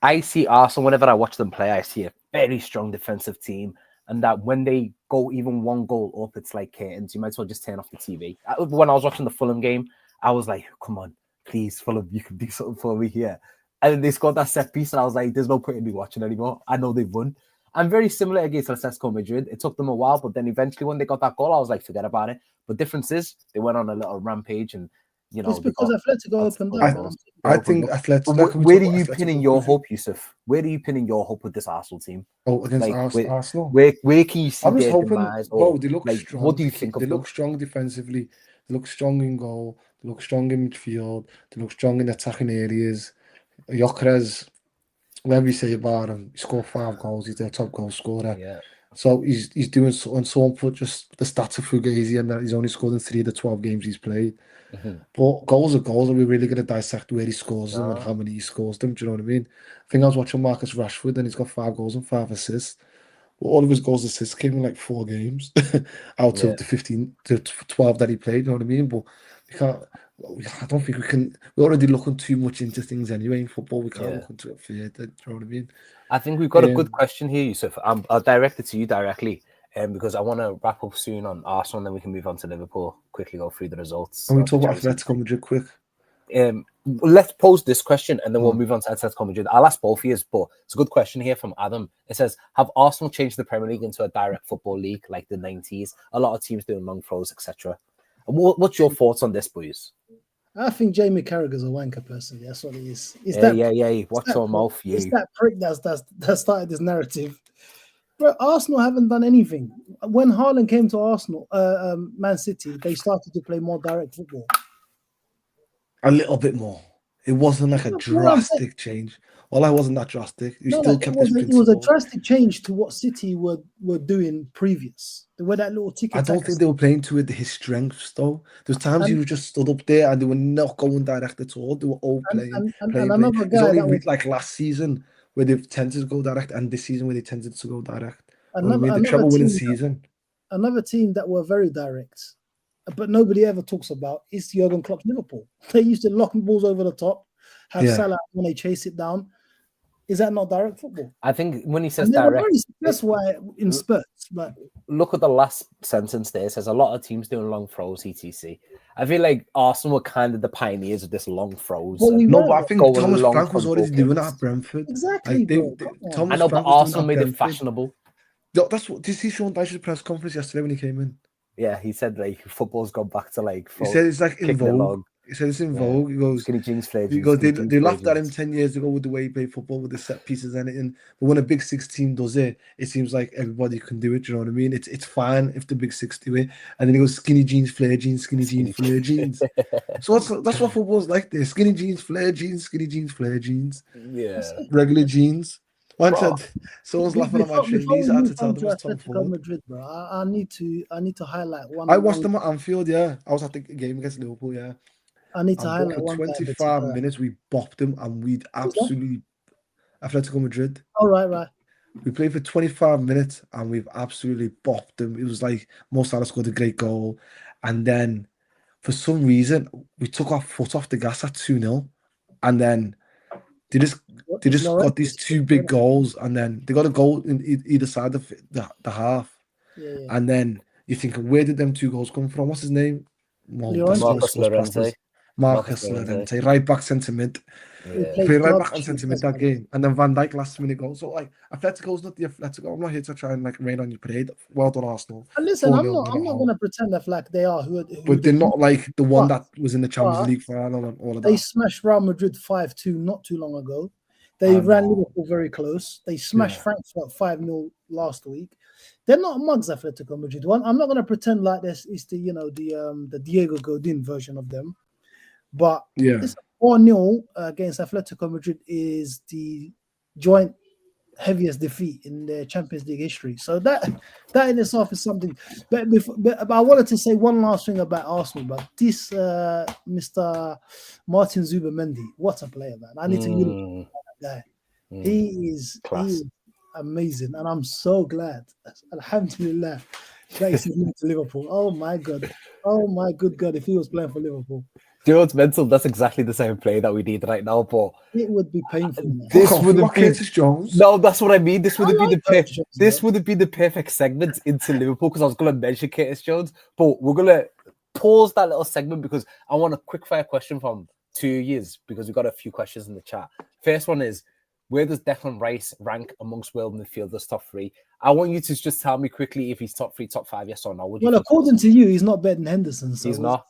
I see Arsenal, whenever I watch them play, I see a very strong defensive team, and that when they go even 1 goal up, it's like curtains. You might as well just turn off the TV. When I was watching the Fulham game, I was like, come on, please, Fulham, you can do something for me here. And then they scored that set piece, and I was like, there's no point in me watching anymore. I know they've won. And very similar against Atletico Madrid. It took them a while, but then eventually when they got that goal, I was like, forget about it. But difference is, they went on a little rampage, and it's because Atletico opened up. I think Atletico. Where are you pinning your hope, Yusuf? Where are you pinning your hope with this Arsenal team? Oh, against Arsenal. Where can you see? I was hoping. They look strong. What do you think? They look strong defensively. They look strong in goal. They look strong in midfield. They look strong in attacking areas. Gyökeres, whatever you say about him, he scored 5 goals. He's their top goal scorer. Yeah. So he's doing so on for just the stats of Fugazi, and that he's only scored in 3 of the 12 games he's played. Mm-hmm. But goals are goals, and we're really going to dissect where he scores them and how many he scores them. Do you know what I mean? I think I was watching Marcus Rashford, and he's got 5 goals and 5 assists. But all of his goals and assists came in like 4 games out of the 15 to 12 that he played. You know what I mean? But we can't. I don't think we can. We're already looking too much into things anyway in football. We can't look into it further. Do you know what I mean? I think we've got a good question here, Yusuf. I'll direct it to you directly, because I want to wrap up soon on Arsenal, and then we can move on to Liverpool. Quickly go through the results. And we talk about Atletico Madrid quick. Let's pose this question, and then we'll move on to Atletico Madrid. I'll ask both of you, but it's a good question here from Adam. It says, have Arsenal changed the Premier League into a direct football league like the 90s? A lot of teams doing long throws, etc. What's your thoughts on this, boys? I think Jamie Carragher's a wanker, personally. That's what he is. Watch your mouth, you. It's that prick that started this narrative. But Arsenal haven't done anything. When Haaland came to Arsenal, Man City, they started to play more direct football. A little bit more. It wasn't like a drastic change. Well, I wasn't that drastic. It was a drastic change to what City were doing previous. They were that little ticket. I don't think they were playing to his strengths, though. There's times you just stood up there and they were not going direct at all. They were all playing. Another guy like last season where they tended to go direct, and this season where they tended to go direct. The treble winning season. Another team that were very direct but nobody ever talks about is Jurgen Klopp's Liverpool. They used to lock balls over the top, have Salah when they chase it down. Is that not direct football? I think when he says And they were direct, very successful in spurts, but look at the last sentence there. It says a lot of teams doing long throws, etc. I feel like Arsenal were kind of the pioneers of this long throws. Well, we No, were, but I think going Thomas long Frank was already control doing it kicks. at Brentford. exactly. Like bro. Thomas I know, but Frank was doing Arsenal it at made it Brentford. fashionable. That's what. Did you see Sean Dyche's press conference yesterday when he came in? Yeah, he said like football's gone back to like. He said it's like in kicking it vogue. long. He said it's in Yeah. vogue. He goes, Skinny jeans, flare he jeans. goes, skinny they jeans, laughed flare at him jeans. 10 years ago with the way he played football with the set pieces and anything. But when a big six team does it, it seems like everybody can do it. Do you know what I mean? It's fine if the big six do it. And then he goes skinny jeans, flare jeans, skinny jeans, flare jeans. So that's what football's like. There, skinny jeans, flare jeans, skinny jeans, flare jeans, Yeah. regular jeans. One Bro. said someone's laughing at my trainees. I had to tell them it's Tom Atletico Ford. Madrid, bro. I need to highlight one. I watched them at Anfield. Yeah, I was at the game against Liverpool. Yeah. I need to And highlight for one. 25 minutes, we bopped them and we'd absolutely Atletico Madrid. Oh, right. We played for 25 minutes and we've absolutely bopped them. It was like Mo Salah scored a great goal. And then for some reason, we took our foot off the gas at 2-0. And then they just got these two big goals. And then they got a goal in either side of the half. Yeah. And then you're thinking, where did them two goals come from? What's his name? Marcus Llorente. Marcus Llorente, right back centre mid. Yeah. Play right back and centre mid that game, and then Van Dijk last minute goal. So like, Atletico's not the Atletico. I'm not here to try and like rain on your parade. Well done, Arsenal. And listen, I'm 4-0 not going to pretend that like they are who but they're not like the one But- that was in the Champions League final and all of They that. smashed Real Madrid 5-2 not too long ago. They ran Liverpool very close. They smashed Frankfurt 5-0 last week. They're not mugs, Atletico Madrid. I'm not going to pretend like this is the Diego Godin version of them. But Yeah, this 4-0 against Atletico Madrid is the joint heaviest defeat in their Champions League history. So that in itself is something. But I wanted to say one last thing about Arsenal, but this Mr. Martin Zubimendi, what a player, man! I need to give it that guy. He is amazing, and I'm so glad. Alhamdulillah. That he's moving to Liverpool. Oh my god! Oh my good god! If he was playing for Liverpool, Do you know what's mental? That's exactly the same play that we need right now. But it would be painful. Man. this Fuck off, would you have got been Curtis Jones. no. That's what I mean. This would have been Curtis Jones, this would have been the perfect segment into Liverpool because I was going to mention Curtis Jones, but we're going to pause that little segment because I want a quick fire question from 2 years because we've got a few questions in the chat. First one is, where does Declan Rice rank amongst world midfielders top three? I want you to just tell me quickly if he's top three, top five, yes or no. Well, according to you, he's not better than Henderson. So he's not.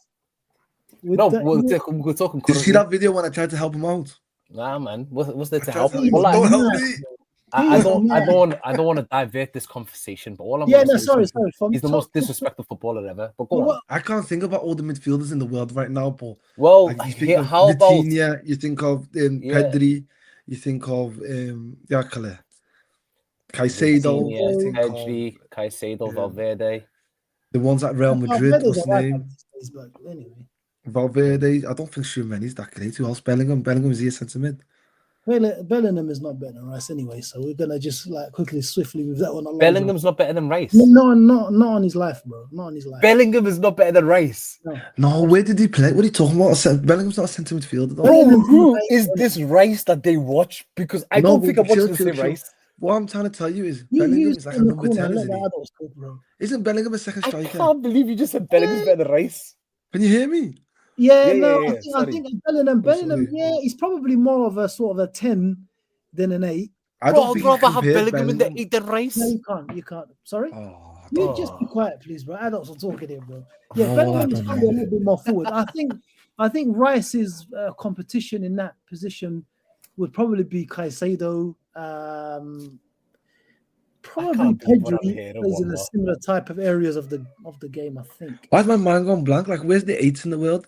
with No, that- we're talking. Did you see that video when I tried to help him out? Nah, man. What's there to I tried help? to- All Don't I, help me. I don't want to divert this conversation, but all I'm Yeah, gonna no, say sorry. is he's the Top- most disrespectful footballer ever. But go on. What- I can't think about all the midfielders in the world right now, Paul. Well, Like you think of how about Vitinha, you think of Pedri, you think of Caicedo, Vitinha, you think of Pedri, Caicedo, Yeah. Valverde? the ones at Real Madrid. Valverde's What's his alright name? at these days, but anyway, Valverde. I don't think Schumanni's that great. Who else? Bellingham. Bellingham is here centre mid. Bellingham is not better than Rice anyway. So we're gonna just like quickly, swiftly move that one along. Bellingham's not better than Rice. No, not on his life, bro. Not on his life. Bellingham is not better than Rice. No, where did he play? What are you talking about? Bellingham's not a centre midfielder. Though. Bro, who is this Rice that they watch? Because I don't think I'm watching the same Rice. What I'm trying to tell you is You Bellingham used is like to a in the number corner 10, and let isn't the he? adults talk, bro. Isn't Bellingham a second I striker? can't believe you just said Bellingham's better than Rice. Can you hear me? Yeah, Yeah, no, yeah, I sorry. think Bellingham, sorry. yeah, he's probably more of a sort of a 10 than an 8. I Bro, don't I'd think rather you have compare Bellingham in the Bellingham. 8 than Rice. No, you can't. Sorry? Oh, You just be quiet, please, bro. Adults are talking here, bro. Yeah, Oh, I Bellingham is don't probably a know. little bit more forward. I think Rice's competition in that position would probably be Caicedo. Probably can't believe what I'm Pedri hearing, plays in a Wanda. similar type of areas of the game. I think. Why is my mind gone blank? Like, where's the 8s in the world?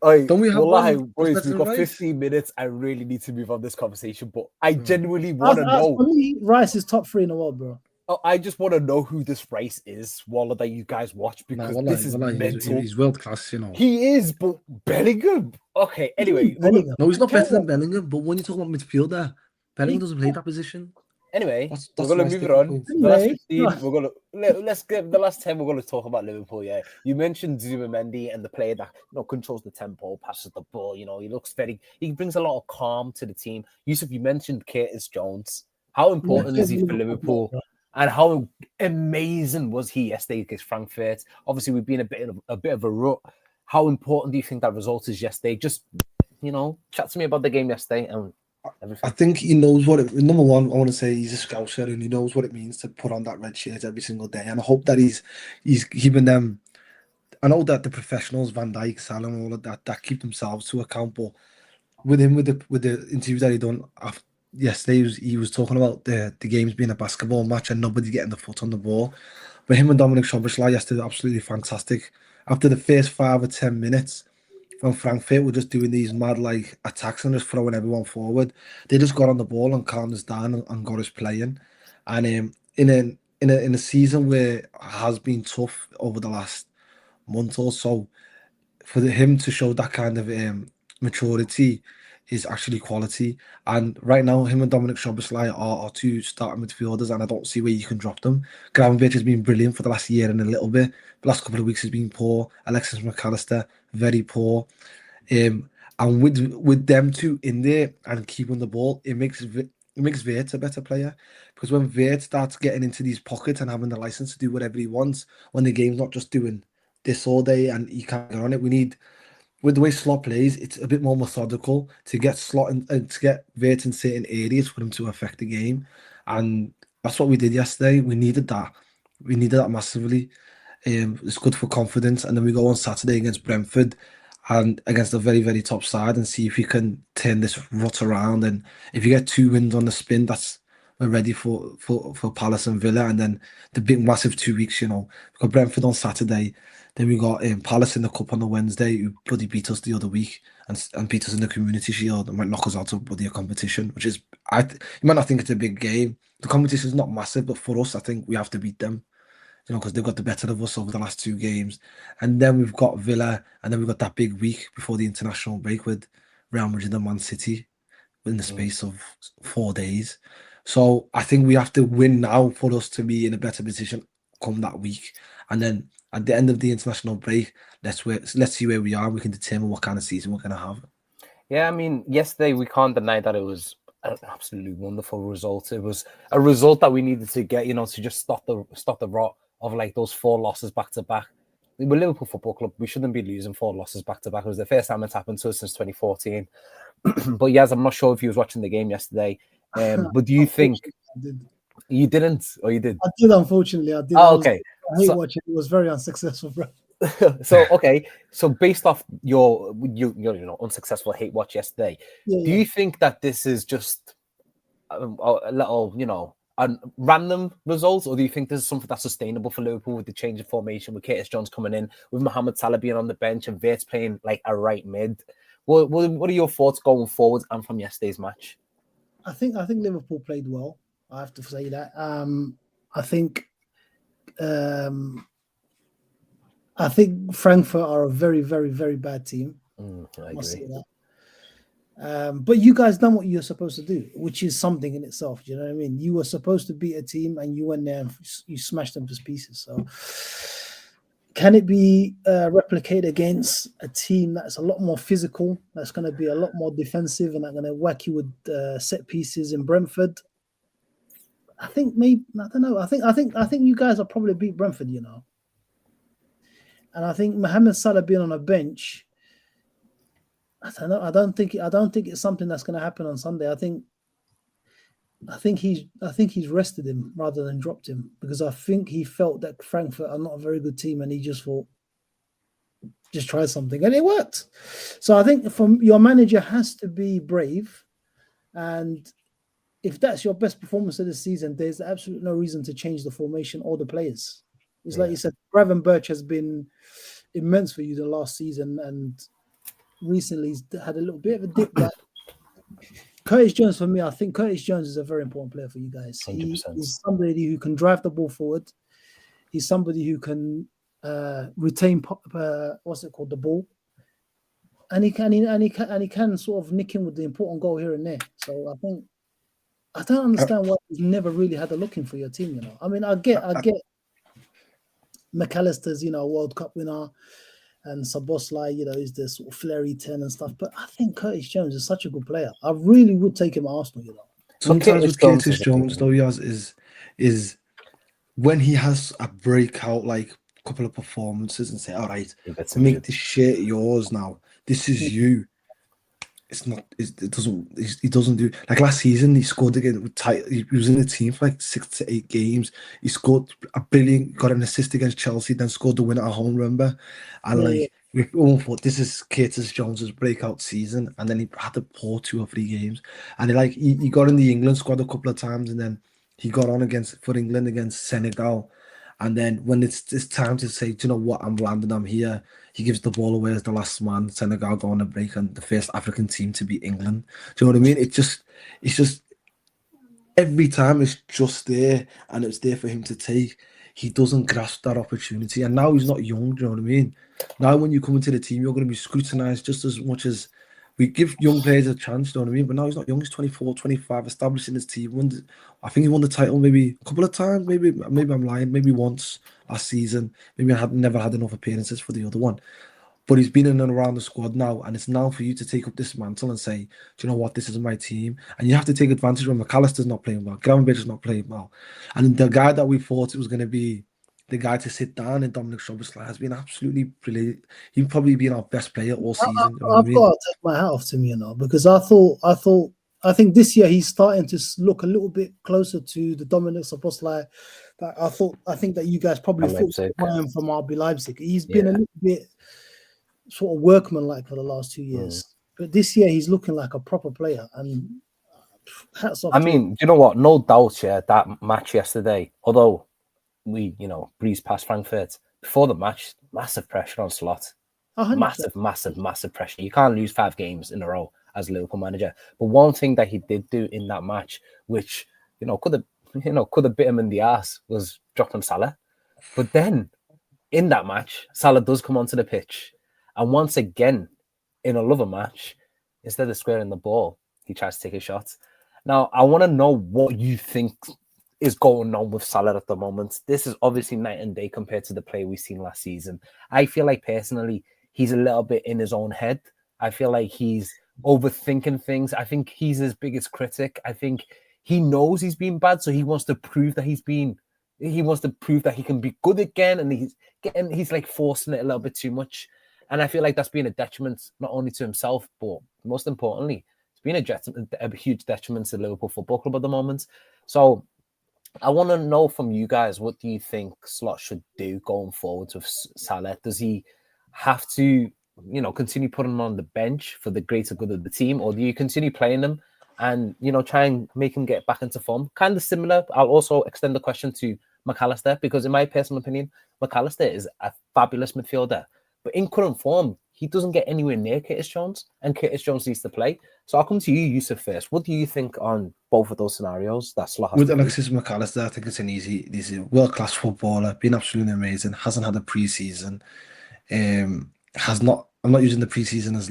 Don't we have Wallahi, one boys, better we've than got Rice? 15 minutes. I really need to move on this conversation, but I genuinely want to For know. me, Rice is top 3 in the world, bro. I just want to know who this Rice is, Walla, that you guys watch, because this is mental. He's world class, you know. He is, but Bellingham. Okay, anyway. Bellingham. No, he's not better Tell than Bellingham, but when you talk about midfielder, Bellingham doesn't play that position. Anyway, That's we're gonna my move it sticking on. point. The last Anyway, 15, let's get the last 10. We're gonna talk about Liverpool. Yeah, you mentioned Zubimendi and the player that controls the tempo, passes the ball. He looks he brings a lot of calm to the team. Yusuf, you mentioned Curtis Jones. How important is he for Liverpool? And how amazing was he yesterday against Frankfurt? Obviously, we've been a bit of a rut. How important do you think that result is yesterday? Just chat to me about the game yesterday and everything. I think he knows what it. Number one, I want to say he's a scouser and he knows what it means to put on that red shirt every single day. And I hope that he's keeping them. I know that the professionals, Van Dijk, Salah, all of that keep themselves to account. But with him, with the interview that he done after yesterday, he was talking about the games being a basketball match and nobody getting the foot on the ball. But him and Dominic Szoboszlai yesterday, absolutely fantastic. After the first 5 or 10 minutes from Frankfurt, we're just doing these mad attacks and just throwing everyone forward. They just got on the ball and calmed us down and got us playing. And in a season where it has been tough over the last month or so, for him to show that kind of maturity is actually quality. And right now, him and Dominic Szoboszlai are two starting midfielders, and I don't see where you can drop them. Gravenberch has been brilliant for the last year and a little bit. The last couple of weeks has been poor. Alexis McAllister, very poor. And with them two in there and keeping the ball, it makes Wirtz a better player, because when Wirtz starts getting into these pockets and having the license to do whatever he wants, when the game's not just doing this all day and he can't get on it, we need, with the way Slot plays, it's a bit more methodical to get Slot and to get Wirtz in certain areas for him to affect the game, and that's what we did yesterday. We needed that. We needed that massively. It's good for confidence, and then we go on Saturday against Brentford and against a very, very top side and see if we can turn this rut around. And if you get 2 wins on the spin, we're ready for Palace and Villa, and then the big massive 2 weeks. We've got Brentford on Saturday, then we got Palace in the cup on the Wednesday, who bloody beat us the other week and beat us in the Community Shield and might knock us out of bloody competition, which is, you might not think it's a big game. The competition is not massive, but for us, I think we have to beat them, because they've got the better of us over the last 2 games. And then we've got Villa, and then we've got that big week before the international break with Real Madrid and Man City in the space of 4 days. So I think we have to win now for us to be in a better position come that week. And then at the end of the international break, let's see where we are. We can determine what kind of season we're going to have. Yeah, I mean, yesterday we can't deny that it was an absolutely wonderful result. It was a result that we needed to get, to just stop the rot of those 4 losses back to back. We're Liverpool Football Club. We shouldn't be losing 4 losses back to back. It was the first time it's happened to us since 2014. But yes, I'm not sure if you was watching the game yesterday. But do you think you didn't, or you did? I did, unfortunately. I did. Oh, okay. I hate watching. It was very unsuccessful, bro. So based off your unsuccessful hate watch yesterday, do you think that this is just a little random results, or do you think this is something that's sustainable for Liverpool with the change of formation, with Curtis Jones coming in, with Mohamed Salah being on the bench and Wirtz playing like a right mid? What are your thoughts going forward and from yesterday's match? I think Liverpool played well. I have to say that. I think Frankfurt are a very, very, very bad team. I must agree. say that. But you guys done what you're supposed to do, which is something in itself. Do you know what I mean? You were supposed to beat a team, and you went there and you smashed them to pieces. So, can it be replicated against a team that's a lot more physical, that's going to be a lot more defensive, and that's going to whack you with set pieces in Brentford? I think maybe, I don't know. I think you guys will probably beat Brentford, And I think Mohamed Salah being on a bench, I don't know. I don't think it's something that's going to happen on Sunday. I think he's rested him rather than dropped him, because I think he felt that Frankfurt are not a very good team, and he just thought, just try something, and it worked. So I think your manager has to be brave, and if that's your best performance of the season, there's absolutely no reason to change the formation or the players. It's like you said, Gravenberch has been immense for you the last season, and recently he's had a little bit of a dip back. Curtis Jones, for me, I think Curtis Jones is a very important player for you guys. 100%. He's somebody who can drive the ball forward. He's somebody who can retain the ball, and he can sort of nick in with the important goal here and there. So I don't understand why he's never really had a look in for your team. You know, I mean, I get McAllister's, you know, World Cup winner, and Szoboszlai, you know, is the sort of flary 10 and stuff. But I think Curtis Jones is such a good player. I really would take him at Arsenal, you know. Sometimes with Curtis Jones, though, he has is when he has a breakout, like couple of performances, and say, "All right, make this shit yours now. This is you." It's not. It doesn't. He doesn't do like last season. He scored again with tight. He was in the team for like 6 to 8 games. He scored a billion. Got an assist against Chelsea. Then scored the winner at home. Remember, and we all thought this is Curtis Jones's breakout season. And then he had to pour 2 or 3 games. And he got in the England squad a couple of times, and then he got on for England against Senegal. And then when it's time to say, do you know what, I'm landing, I'm here, he gives the ball away as the last man. Senegal go on a break, and the first African team to beat England. Do you know what I mean? It's just every time it's just there, and it's there for him to take. He doesn't grasp that opportunity, and now he's not young. Do you know what I mean? Now when you come into the team, you're going to be scrutinized just as much as we give young players a chance. Do you know what I mean? But now he's not young. He's 24, 25, establishing his team. I think he won the title maybe a couple of times. Maybe I'm lying. Maybe once last season. Maybe I had never had enough appearances for the other one. But he's been in and around the squad now, and it's now for you to take up this mantle and say, do you know what, this is my team. And you have to take advantage when McAllister's not playing well, Gravenberch is not playing well. And the guy that we thought it was going to be the guy to sit down in Dominic Szoboszlai has been absolutely brilliant. He'd probably been our best player all season. I've got to take my hat off to him, you know, because I think this year he's starting to look a little bit closer to the Dominic Szoboszlai that I think that you guys probably thought from RB Leipzig. He's been a little bit sort of workman-like for the last 2 years. But this year he's looking like a proper player, and hats off. I mean, you know what? No doubt, that match yesterday, although we, breezed past Frankfurt, before the match, massive pressure on Slot. 100%. Massive pressure. You can't lose 5 games in a row as Liverpool manager. But one thing that he did do in that match, which, could have bit him in the ass, was dropping Salah. But then in that match, Salah does come onto the pitch. And once again, in another match, instead of squaring the ball, he tries to take a shot. Now, I want to know what you think is going on with Salah at the moment. This is obviously night and day compared to the play we've seen last season. I feel like personally, he's a little bit in his own head. I feel like he's overthinking things. I think he's his biggest critic. I think he knows he's been bad, so he wants to prove that he wants to prove that he can be good again, and he's like forcing it a little bit too much. And I feel like that's been a detriment not only to himself, but most importantly, it's been a huge detriment to Liverpool Football Club at the moment. So I want to know from you guys, what do you think Slot should do going forward with Salah? Does he have to, continue putting him on the bench for the greater good of the team, or do you continue playing him and, try and make him get back into form? Kind of similar. I'll also extend the question to McAllister, because in my personal opinion, McAllister is a fabulous midfielder. But in current form, he doesn't get anywhere near Curtis Jones, and Curtis Jones needs to play. So I'll come to you, Yusuf, first. What do you think on both of those scenarios that Slot has? With Alexis McAllister, I think it's an easy world-class footballer, been absolutely amazing, hasn't had a pre-season, I'm not using the pre-season as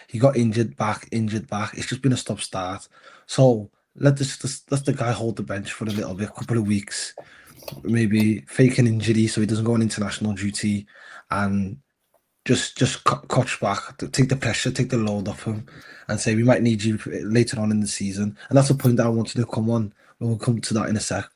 he got injured back. It's just been a stop-start. So let the guy hold the bench for a little bit, a couple of weeks, maybe fake an injury so he doesn't go on international duty, and just coach back, take the pressure, take the load off him, and say we might need you later on in the season. And that's a point that I wanted to come on. We'll come to that in a sec.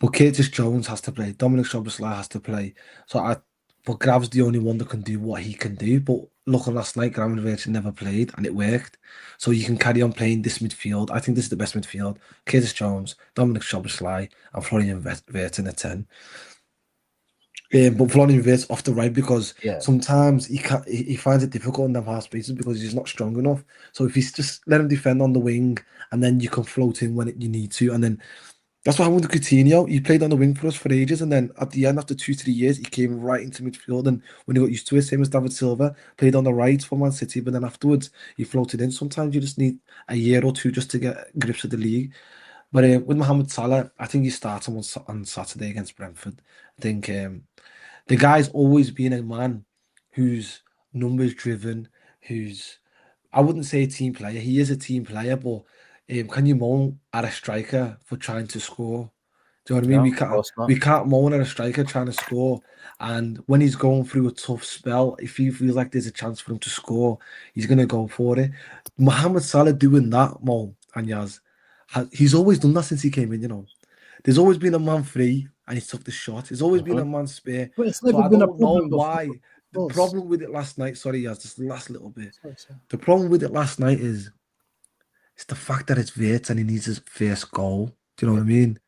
But Curtis Jones has to play. Dominic Szoboszlai has to play. But Grav's the only one that can do what he can do. But look, last night, Gravenberch never played, and it worked. So you can carry on playing this midfield. I think this is the best midfield. Curtis Jones, Dominic Szoboszlai, and Florian Wirtz in a 10. But Florian Wirtz off the right, because sometimes he finds it difficult in the half spaces because he's not strong enough. So if he's just let him defend on the wing, and then you can float in when you need to, and then that's what happened to Coutinho. He played on the wing for us for ages, and then at the end, after 2-3 years, he came right into midfield. And when he got used to it, same as David Silva, played on the right for Man City, but then afterwards he floated in. Sometimes you just need a year or two just to get grips of the league. But with Mohamed Salah, I think he starts him on Saturday against Brentford. I think the guy's always been a man who's numbers driven, I wouldn't say a team player. He is a team player, but can you moan at a striker for trying to score? Do you know what I mean? No, of course not. We can't moan at a striker trying to score. And when he's going through a tough spell, if he feels like there's a chance for him to score, he's gonna go for it. Mohamed Salah doing that, Mo and Yaz, he's always done that since he came in. You know, there's always been a man free and he took the shot. There's always been a man spare. But it's So never I been a don't know problem before. why. The course. problem with it last night, sorry, Yaz, just the last little bit. Sorry. The problem with it last night is it's the fact that it's Vert and he needs his first goal. Do you know what I mean?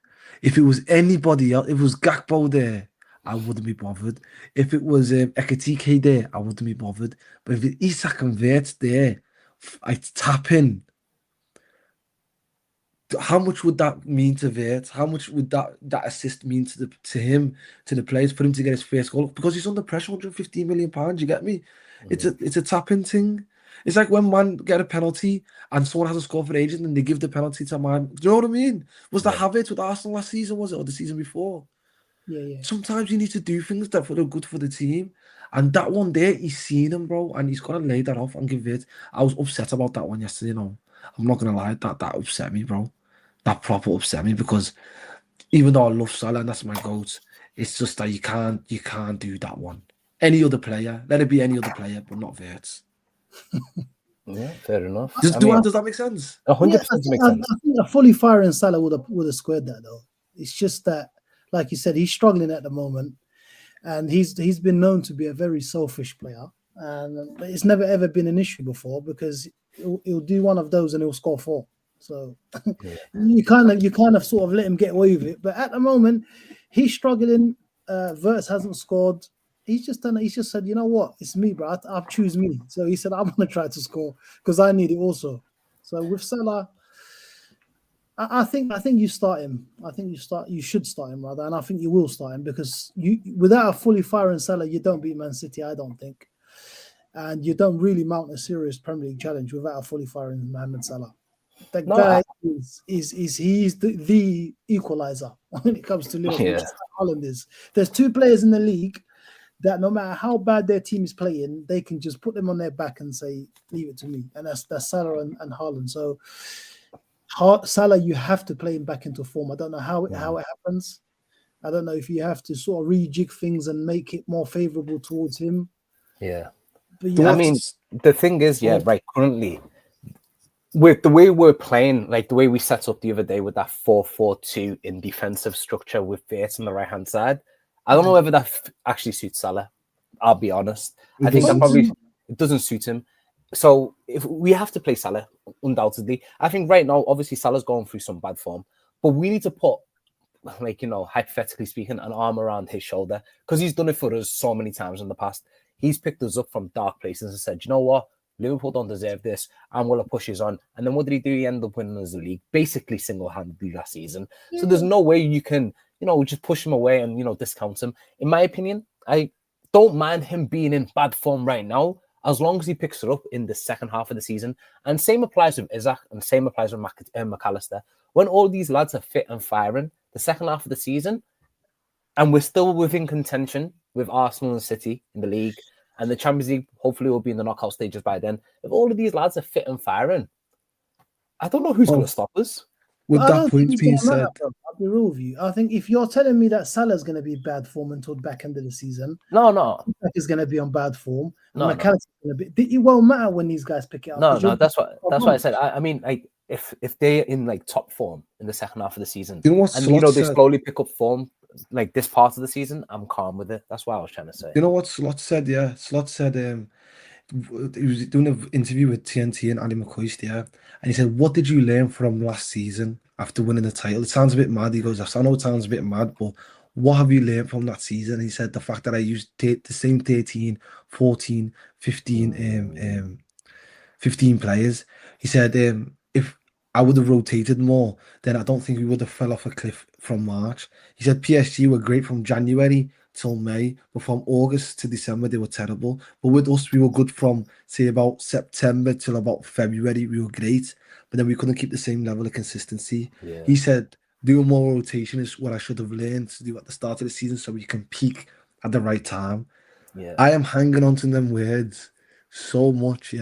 If it was anybody else, if it was Gakpo there, I wouldn't be bothered. If it was Ekatike there, I wouldn't be bothered. But if it's Isak and Vert there, I tap in. How much would that mean to Vert? How much would that assist mean to him, to the players, for him to get his first goal? Because he's under pressure, £115 million. You get me? It's a tap-in thing. It's like when man get a penalty and someone hasn't scored for ages and they give the penalty to man. Do you know what I mean? Was that Havertz with Arsenal last season, was it? Or the season before? Yeah. Sometimes you need to do things that are good for the team. And that one there, he's seen him, bro. And he's got to lay that off and give it. I was upset about that one yesterday, you know. I'm not going to lie. That upset me, bro. That proper upset me because even though I love Salah and that's my GOAT, it's just that you can't do that one. Any other player, let it be any other player, but not Verts. Yeah, fair enough. Does that make sense? 100% makes sense. I think a fully firing Salah would have squared that though. It's just that, like you said, he's struggling at the moment, and he's been known to be a very selfish player, and it's never ever been an issue before because he'll do one of those and he'll score 4. So you kind of sort of let him get away with it. But at the moment, he's struggling. Verts hasn't scored. He's just said, you know what? It's me, bro. I'll choose me. So he said, I'm gonna try to score because I need it also. So with Salah, I think you start him. You should start him rather, and I think you will start him because without a fully firing Salah, you don't beat Man City. I don't think, and you don't really mount a serious Premier League challenge without a fully firing Mohamed Salah. The guy he's the equalizer when it comes to Liverpool. Just like Holland is. There's 2 players in the league that no matter how bad their team is playing, they can just put them on their back and say, "Leave it to me." And that's Salah and Haaland. So Salah, you have to play him back into form. I don't know how it happens. I don't know if you have to sort of rejig things and make it more favorable towards him. Yeah, but I mean, the thing is, right, currently, with the way we're playing, like the way we set up the other day with that 4-4-2 in defensive structure with Bates on the right-hand side, I don't know whether that actually suits Salah. I'll be honest. I think that probably it doesn't suit him. So if we have to play Salah, undoubtedly. I think right now, obviously, Salah's going through some bad form, but we need to put, like, you know, hypothetically speaking, an arm around his shoulder because he's done it for us so many times in the past. He's picked us up from dark places and said, you know what? Liverpool don't deserve this. I'm going to push his on. And then what did he do? He ended up winning us the league, basically single-handedly last season. So there's no way you can, you know, just push him away and, you know, discount him. In my opinion, I don't mind him being in bad form right now, as long as he picks it up in the second half of the season. And same applies with Isaac and same applies with McAllister. When all these lads are fit and firing, the second half of the season, and we're still within contention with Arsenal and City in the league, and the Champions League hopefully will be in the knockout stages by then. If all of these lads are fit and firing, I don't know who's going to stop us. With that point being said, I'll be real with you. I think if you're telling me that Salah's going to be bad form until the back end of the season, no, is going to be on bad form. No, McAllister's going to be. It won't matter when these guys pick it up. No, that's what I said. I mean, like if they're in like top form in the second half of the season, you know what, and you know they slowly pick up form like this part of the season, I'm calm with it. That's what I was trying to say. You know what Slot said? Yeah, Slot said he was doing an interview with TNT and Andy McCoist, and he said, "What did you learn from last season after winning the title?" It sounds a bit mad. He goes, "I know it sounds a bit mad, but what have you learned from that season?" He said, "The fact that I used the same 13, 14, 15, 15 players." He said, "If I would have rotated more, then I don't think we would have fell off a cliff from March." He said PSG were great from January till May, but from August to December they were terrible. But with us, we were good from, say, about September till about February. We were great, but then we couldn't keep the same level of consistency. Yeah. He said, doing more rotation is what I should have learned to do at the start of the season so we can peak at the right time. Yeah. I am hanging on to them words so much,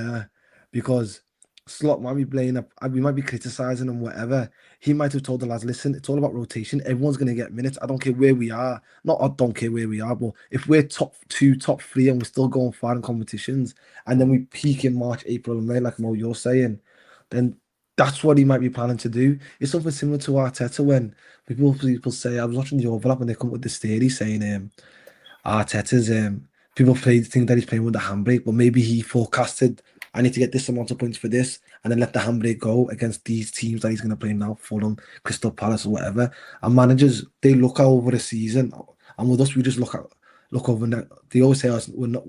because Slot might be playing up, we might be criticizing him, whatever. He might have told the lads, listen, it's all about rotation. Everyone's going to get minutes. I don't care where we are. Not I don't care where we are, but if we're top 2, top 3, and we're still going far in competitions, and then we peak in March, April, and May, like Mo, you're saying, then that's what he might be planning to do. It's something similar to Arteta when people say, I was watching the overlap and they come up with this theory saying Arteta's people think that he's playing with the handbrake, but maybe he forecasted I need to get this amount of points for this, and then let the handbrake go against these teams that he's going to play now, Fulham, Crystal Palace, or whatever. And managers, they look over a season, and with us, we just look over. They always say we're not.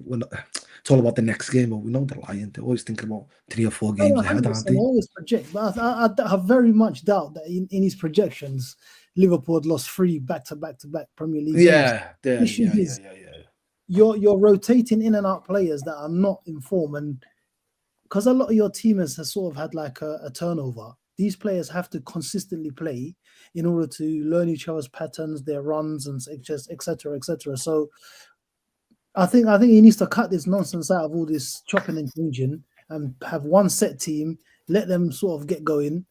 It's all about the next game, but we know they're lying. They're always thinking about 3 or 4 games ahead, aren't they? They always project, but I have very much doubt that in his projections, Liverpool had lost 3 back-to-back Premier League games. Yeah. You're rotating in and out players that are not in form, and because a lot of your team has sort of had like a turnover, these players have to consistently play in order to learn each other's patterns, their runs, and etc. So I think he needs to cut this nonsense out of all this chopping and changing and have one set team, let them sort of get going.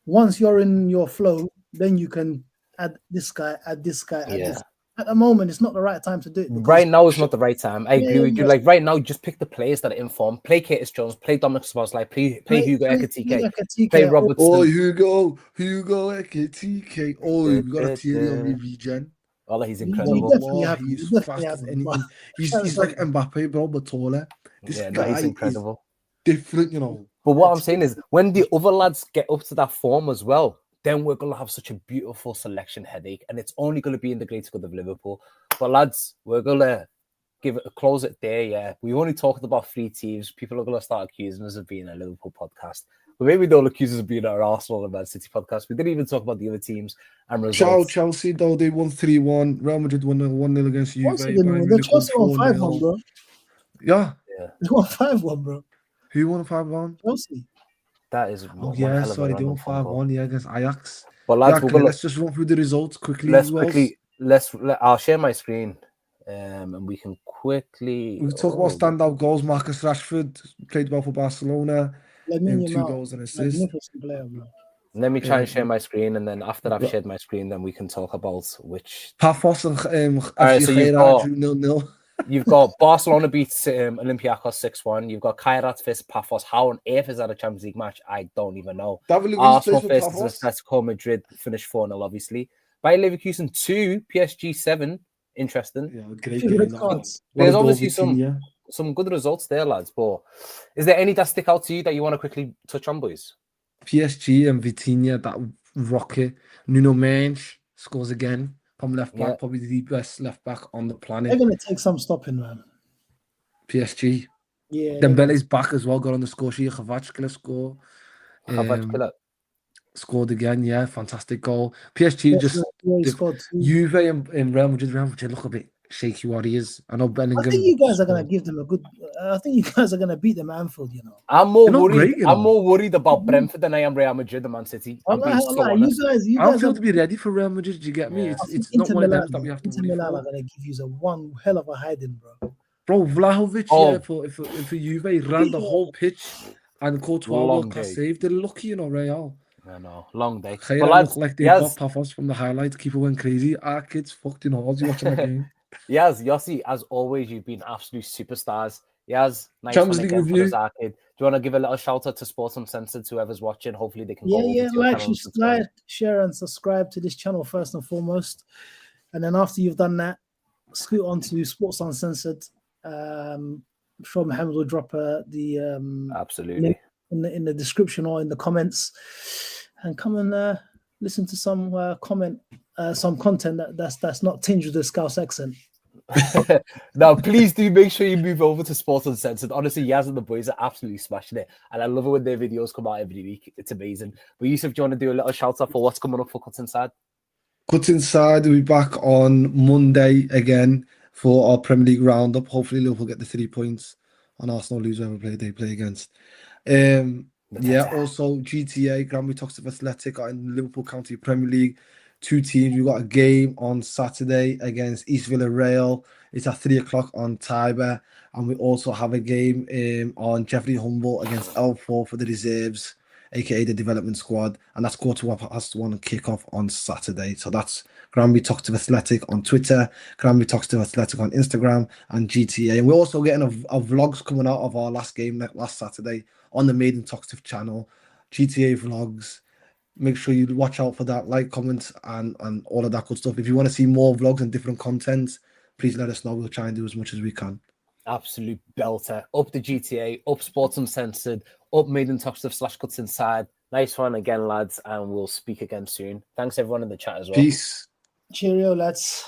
Once you're in your flow, then you can add this guy, add this guy, add this. At the moment, it's not the right time to do it. Right now is not the right time. I agree with you. Like right now, just pick the players that are in form. Play Curtis Jones, play Dominic Szoboszlai, play Hugo Ekitike, play Robertson. Oh, Hugo Ekitike. Oh, we got a theory on regen. Oh, he's incredible. He's fast as anything. He's like Mbappe, bro, but taller. This guy he's incredible. Different, you know. But what I'm saying is, when the other lads get up to that form as well, then we're going to have such a beautiful selection headache, and it's only going to be in the greater good of Liverpool. But lads, we're going to close it there, yeah. We only talked about 3 teams. People are going to start accusing us of being a Liverpool podcast. But maybe don't accuse us of being our Arsenal and Man City podcast. We didn't even talk about the other teams and results. Chelsea, though, they won 3-1. Real Madrid won 1-0 against Juve. The Chelsea won 5-1, bro. Yeah. They won 5-1, bro. Who won 5-1? Chelsea. That is they won 5-1, against Ajax. But lads, let's just run through the results quickly. I'll share my screen, and we can quickly. We talk about standout goals. Marcus Rashford played well for Barcelona. 2 goals and assists. Let me try and share my screen, and then after I've shared my screen, then we can talk about which. Pafos and right, so 0-0. You've got Barcelona beats Olympiacos 6-1. You've got Kairat vs Pafos. How on earth is that a Champions League match? I don't even know. Arsenal versus Atletico Madrid finished 4-0, obviously. Bayer Leverkusen 2, PSG 7. Interesting. Yeah, great game. There's obviously some good results there, lads. But is there any that stick out to you that you want to quickly touch on, boys? PSG and Vitinha, that rocket. Nuno Mendes scores again. From left back, probably the best left back on the planet. They're going to take some stopping, man. PSG. Yeah. Dembele's back as well, got on the score sheet. Kvaratskhelia score. Scored again, yeah. Fantastic goal. PSG Juve and Real Madrid look a bit shaky warriors. I know Bellingham. I think you guys are going to give them a good. I think you guys are going to beat them at Anfield. You know, I'm more worried about Brentford than I am Real Madrid and Man City. You guys have to be ready for Real Madrid. You get me? It's not one of them that we have to. Inter Milan are going to give you one hell of a hiding, bro. Bro, Vlahovic, for Juve ran the whole pitch, and Courtois saved. They're lucky, you know, Real. I know, long day. But lads, like they got Pafos from the highlights. Keeper went crazy. Our kids fucked in halls. You watching that game? Yes, Yossi, as always, you've been absolute superstars. Yes, nice Champions League review. Do you want to give a little shout out to Sports Uncensored to whoever's watching? Hopefully they can like, share, and subscribe to this channel first and foremost. And then after you've done that, scoot on to Sports Uncensored. I'm sure Mohammed will drop the absolutely in the description or in the comments, and come and listen to some content that's not tinged with the Scouse accent. Now, please do make sure you move over to Sports Uncensored. Honestly, Yaz and the boys are absolutely smashing it, and I love it when their videos come out every week. It's amazing. But Yusuf, do you want to do a little shout out for what's coming up for Cutz Inside? Cutz Inside will be back on Monday again for our Premier League roundup. Hopefully, Liverpool get the 3 points, and Arsenal lose whoever they play against. Also GTA Granby Toxic Athletic are in Liverpool County Premier League. two teams. We've got a game on Saturday against East Villarreal. It's at 3 o'clock on Tiber. And we also have a game on Jeffrey Humboldt against L4 for the reserves, aka the development squad. And that's quarter-past-1 kickoff on Saturday. So that's Granby Talks to Athletic on Twitter, Granby Talks to Athletic on Instagram, and GTA. And we're also getting a vlogs coming out of our last game last Saturday on the Maiden Talks to channel, GTA vlogs. Make sure you watch out for that, like, comment, and all of that good stuff. If you want to see more vlogs and different content, please let us know. We'll try and do as much as we can. Absolute belter. Up the GTA, up Sports Uncensored, up Maiden Talks to /Cutz Inside. Nice one again, lads, and we'll speak again soon. Thanks everyone in the chat as well. Peace. Cheerio, lads.